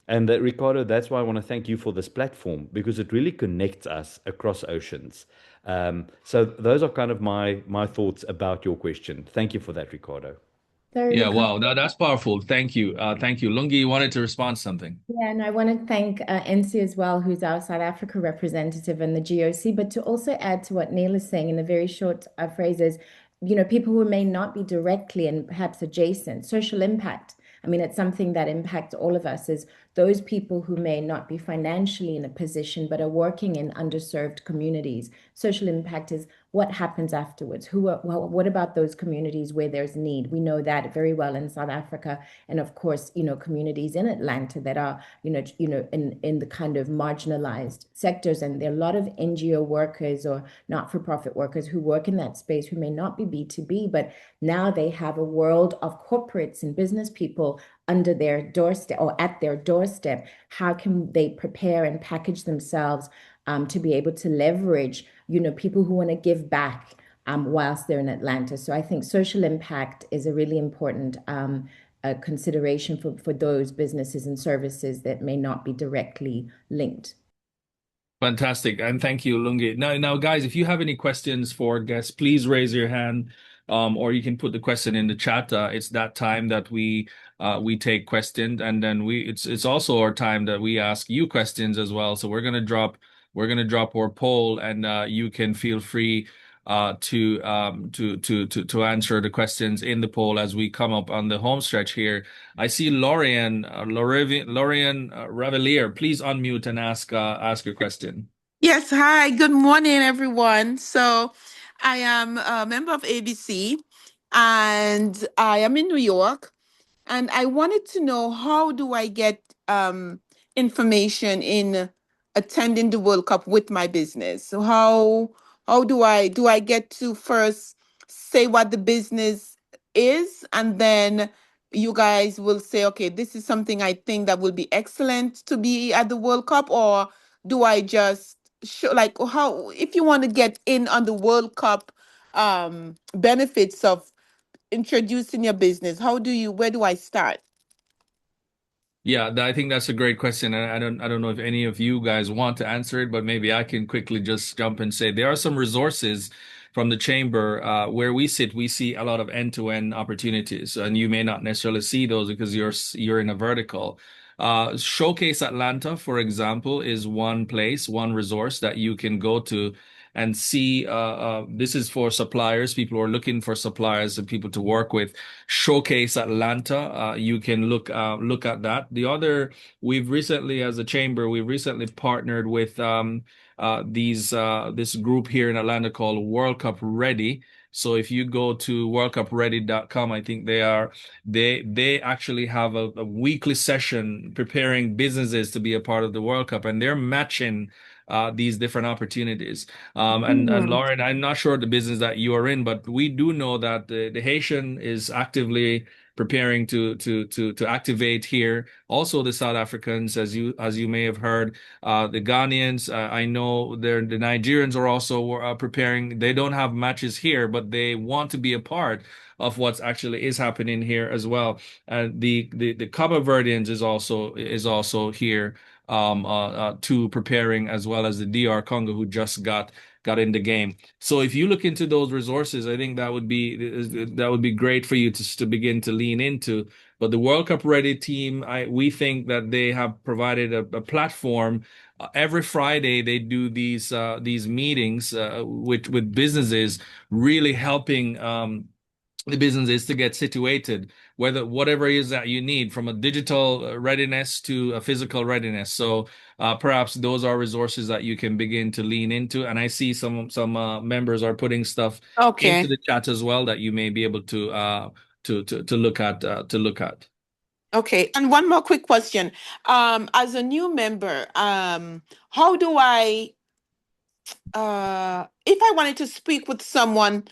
And that, Ricardo, that's why I want to thank you for this platform, because it really connects us across oceans. So those are kind of my thoughts about your question. Thank you for that, Ricardo. Sorry, Yeah, Ricardo. wow, that's powerful. Thank you. Thank you. Lungi, you wanted to respond to something. Yeah, and I want to thank NC as well, who's our South Africa representative in the GOC, but to also add to what Neil is saying in the very short phrases, people who may not be directly and perhaps adjacent, social impact. I mean, it's something that impacts all of us, is those people who may not be financially in a position, but are working in underserved communities. Social impact is what happens afterwards. What about those communities where there's need? We know that very well in South Africa, and of course, communities in Atlanta that are, in the kind of marginalized sectors. And there are a lot of NGO workers or not-for-profit workers who work in that space who may not be B2B, but now they have a world of corporates and business people under their doorstep or at their doorstep. How can they prepare and package themselves to be able to leverage, people who want to give back whilst they're in Atlanta? So I think social impact is a really important consideration for those businesses and services that may not be directly linked. Fantastic. And thank you, Lungi. Now, guys, if you have any questions for guests, please raise your hand, or you can put the question in the chat. It's that time that we take questions, and then it's also our time that we ask you questions as well. So we're gonna drop our poll, and you can feel free to answer the questions in the poll as we come up on the home stretch here. I see Lorian Ravelier. Please unmute and ask your question. Yes, hi, good morning, everyone. So I am a member of ABC and I am in New York. And I wanted to know, how do I get information in attending the World Cup with my business? So how do I get to first say what the business is, and then you guys will say, okay, this is something I think that will be excellent to be at the World Cup? Or do I just show, like, how, if you want to get in on the World Cup benefits of introducing your business, where do I start? Yeah, I think that's a great question, and I don't know if any of you guys want to answer it, but maybe I can quickly just jump and say there are some resources from the chamber where we sit. We see a lot of end-to-end opportunities, and you may not necessarily see those because you're in a vertical. Showcase Atlanta, for example, is one place, one resource that you can go to and see, this is for suppliers, people who are looking for suppliers and people to work with. Showcase Atlanta. You can look at that. The other, we've recently, as a chamber, we've recently partnered with this group here in Atlanta called World Cup Ready. So if you go to worldcupready.com, I think they actually have a weekly session preparing businesses to be a part of the World Cup, and they're matching these different opportunities. And Lauren, I'm not sure the business that you are in, but we do know that the Haitian is actively preparing to activate here. Also, the South Africans, as you may have heard, the Ghanaians. I know the Nigerians are also preparing. They don't have matches here, but they want to be a part of what's actually is happening here as well. And the Cabo Verdeans is also here to preparing, as well as the DR Congo, who just got in the game. So if you look into those resources, I think that would be great for you to begin to lean into. But the World Cup Ready team, we think that they have provided a platform. Every Friday they do these meetings with businesses, really helping the businesses to get situated, whatever it is that you need, from a digital readiness to a physical readiness. So perhaps those are resources that you can begin to lean into. And I see some members are putting stuff into Okay. the chat as well that you may be able to look at. Okay. And one more quick question. As a new member, how do if I wanted to speak with someone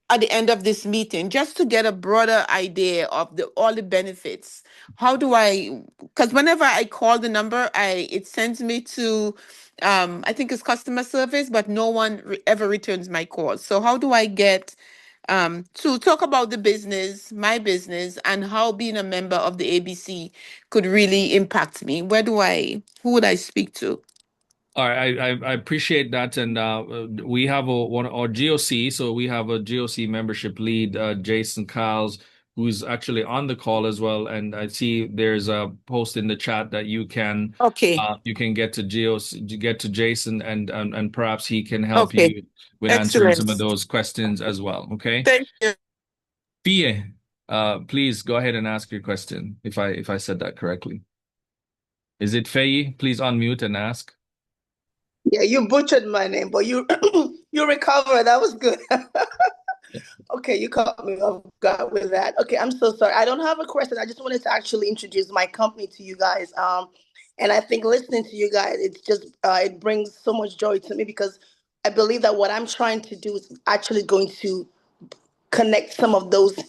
at the end of this meeting, just to get a broader idea of all the benefits, how do I, because whenever I call the number, it sends me to, I think it's customer service, but no one ever returns my call. So how do I get to talk about the business, my business, and how being a member of the ABC could really impact me? Who would I speak to? All right, I appreciate that, and we have one our GOC, so we have a GOC membership lead, Jason Kyles, who's actually on the call as well. And I see there's a post in the chat that Okay. you can get to Jason, and perhaps he can help Okay. you with answering some Excellent. of those questions as well. Okay, Thank you. Fie, please go ahead and ask your question if I said that correctly. Is it Faye? Please unmute and ask. Yeah, you butchered my name, but you you recovered. That was good. Okay, you caught me off guard with that. Okay, I'm so sorry. I don't have a question. I just wanted to actually introduce my company to you guys. And I think listening to you guys, it's just it brings so much joy to me, because I believe that what I'm trying to do is actually going to connect some of those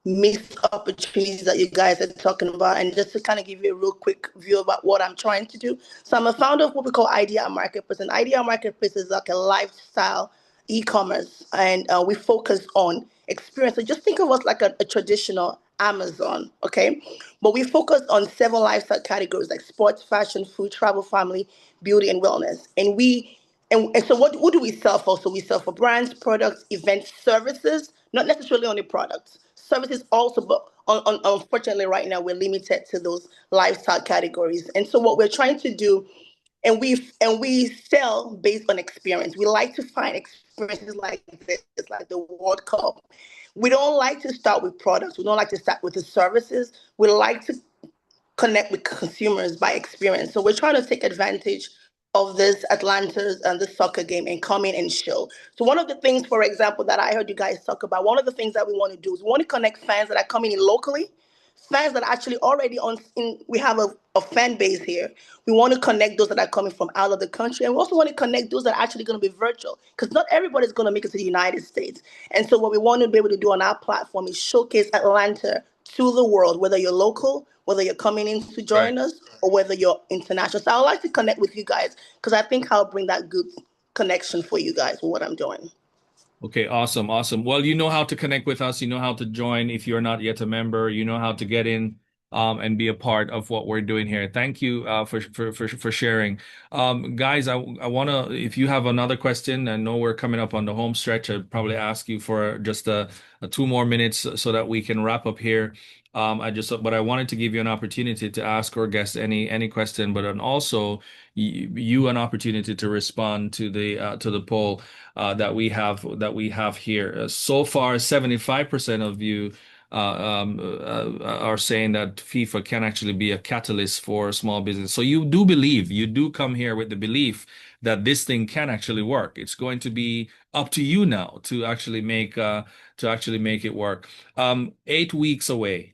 missed opportunities that you guys are talking about. And just to kind of give you a real quick view about what I'm trying to do. So I'm a founder of what we call Idea Marketplace. And Idea Marketplace is like a lifestyle e-commerce, and we focus on experience. So just think of us like a traditional Amazon, okay? But we focus on 7 lifestyle categories like sports, fashion, food, travel, family, beauty, and wellness. And so what do we sell for? So we sell for brands, products, events, services, not necessarily only products. Services also, but unfortunately right now we're limited to those lifestyle categories. And so what we're trying to do, and we sell based on experience. We like to find experiences like this, like the World Cup. We don't like to start with products. We don't like to start with the services. We like to connect with consumers by experience. So we're trying to take advantage of this Atlanta's and the soccer game and come in and show. So one of the things, for example, that I heard you guys talk about, one of the things that we want to do is we want to connect fans that are coming in locally, fans that are actually already we have a fan base here. We want to connect those that are coming from out of the country. And we also want to connect those that are actually going to be virtual, because not everybody's going to make it to the United States. And so what we want to be able to do on our platform is showcase Atlanta to the world, whether you're local, whether you're coming in to Right. join us, or whether you're international. So I would like to connect with you guys, because I think I'll bring that good connection for you guys with what I'm doing. Okay, awesome. Well, you know how to connect with us. You know how to join if you're not yet a member. You know how to get in and be a part of what we're doing here. Thank you for sharing. Guys, I wanna, if you have another question, I know we're coming up on the home stretch. I'd probably ask you for just a 2 more minutes so that we can wrap up here. But I wanted to give you an opportunity to ask our guest any question, but then also you an opportunity to respond to the poll that we have here. So far, 75% of you are saying that FIFA can actually be a catalyst for small business. So you do believe, you do come here with the belief that this thing can actually work. It's going to be up to you now to actually make it work. 8 weeks away,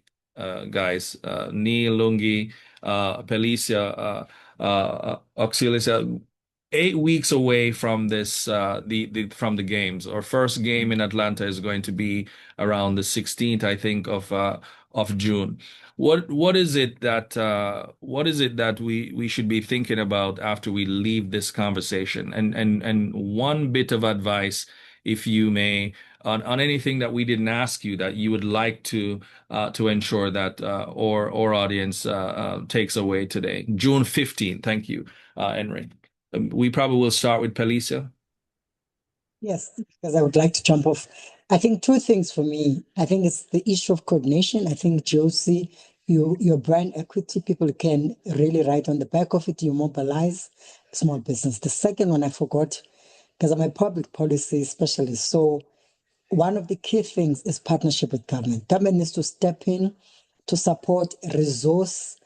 guys. Neil, Lungi, Felicia, Auxilis, 8 weeks away from this from the games. Our first game in Atlanta is going to be around the 16th, I think, of June. What is it that we should be thinking about after we leave this conversation? And one bit of advice, if you may, on anything that we didn't ask you that you would like to ensure that our audience takes away today. June 15th. Thank you, Henry. We probably will start with Felicia. Yes, because I would like to jump off. I think two things for me. I think it's the issue of coordination. I think GOC, your brand equity, people can really write on the back of it. You mobilize small business. The second one I forgot, because I'm a public policy specialist. So one of the key things is partnership with government. Government needs to step in to support resource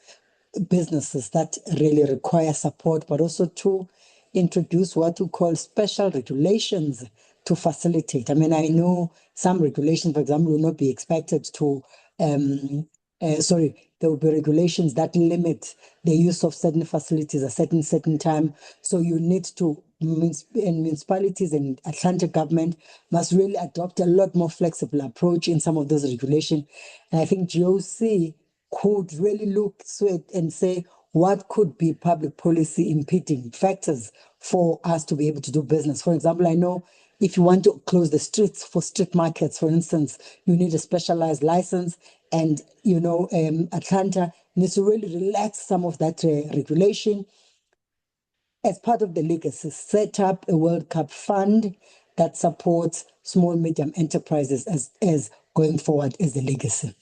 businesses that really require support, but also to introduce what we call special regulations to facilitate. I mean, I know some regulations, for example, will not be expected to, there will be regulations that limit the use of certain facilities at certain time. So you need to, municipalities and Atlanta government must really adopt a lot more flexible approach in some of those regulations. And I think GOC could really look to it and say, what could be public policy impeding factors for us to be able to do business? For example, I know if you want to close the streets for street markets, for instance, you need a specialized license. And, Atlanta needs to really relax some of that regulation. As part of the legacy, set up a World Cup fund that supports small, medium enterprises as going forward as a legacy.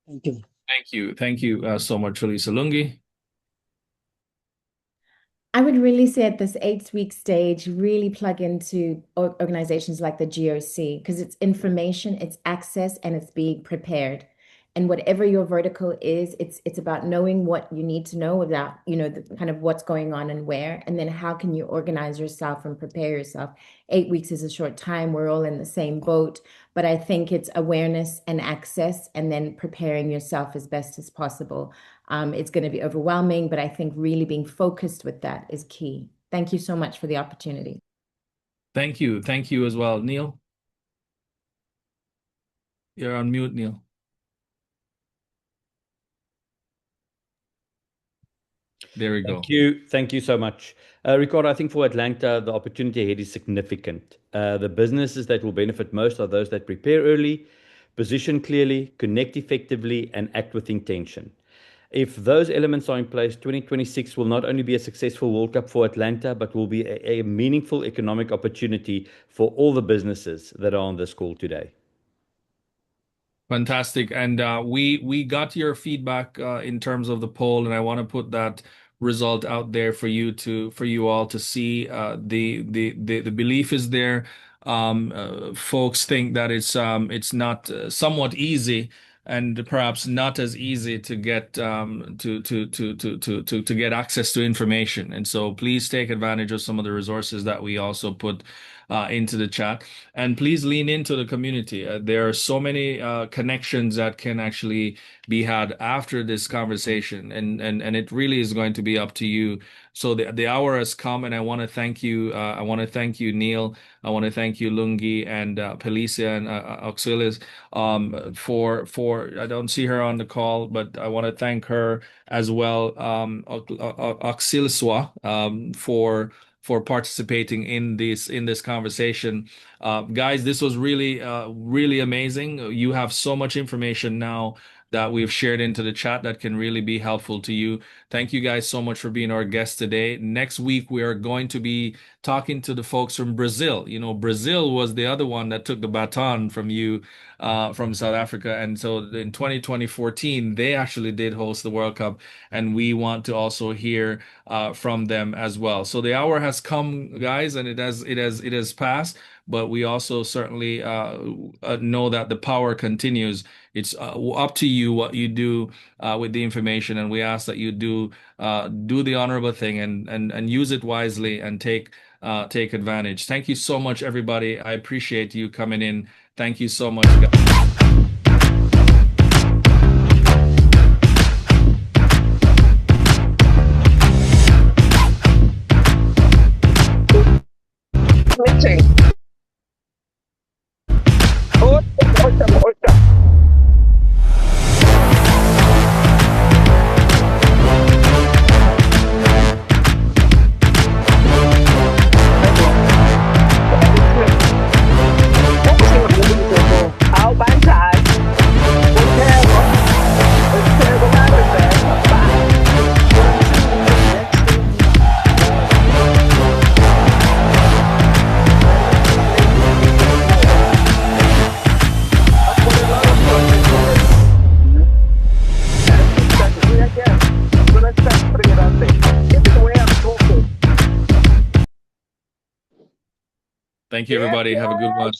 Thank you. Thank you. Thank you so much, Felisa Lungi. I would really say at this 8 week stage, really plug into organizations like the GOC because it's information, it's access, and it's being prepared. And whatever your vertical is, it's about knowing what you need to know about, the kind of what's going on and where, and then how can you organize yourself and prepare yourself. 8 weeks is a short time. We're all in the same boat, but I think it's awareness and access, and then preparing yourself as best as possible. It's going to be overwhelming, but I think really being focused with that is key. Thank you so much for the opportunity. Thank you. Thank you as well. Neil? You're on mute, Neil. There we go. Thank you. Thank you so much. Ricardo, I think for Atlanta, the opportunity ahead is significant. The businesses that will benefit most are those that prepare early, position clearly, connect effectively, and act with intention. If those elements are in place, 2026 will not only be a successful World Cup for Atlanta, but will be a meaningful economic opportunity for all the businesses that are on this call today. Fantastic. And we got your feedback in terms of the poll, and I want to put that result out there for you all to see. The belief is there. Folks think that it's not somewhat easy, and perhaps not as easy to get to get access to information. And so please take advantage of some of the resources that we also put into the chat, and please lean into the community. There are so many connections that can actually be had after this conversation, and it really is going to be up to you. So the hour has come, and I want to thank you. I want to thank you, Neil. I want to thank you, Lungi and Felicia and Auxilis, for I don't see her on the call, but I want to thank her as well, Auxiliswa, for participating in this conversation. Guys, this was really amazing. You have so much information now that we've shared into the chat that can really be helpful to you. Thank you guys so much for being our guest today. Next week, we are going to be talking to the folks from Brazil. You know, Brazil was the other one that took the baton from you, from South Africa. And so in 2014, they actually did host the World Cup, and we want to also hear from them as well. So the hour has come, guys, and it has passed. But we also certainly know that the power continues. It's up to you what you do with the information, and we ask that you do the honorable thing and use it wisely and take advantage. Thank you so much, everybody. I appreciate you coming in. Thank you so much, guys. Thank you, everybody. Have a good one.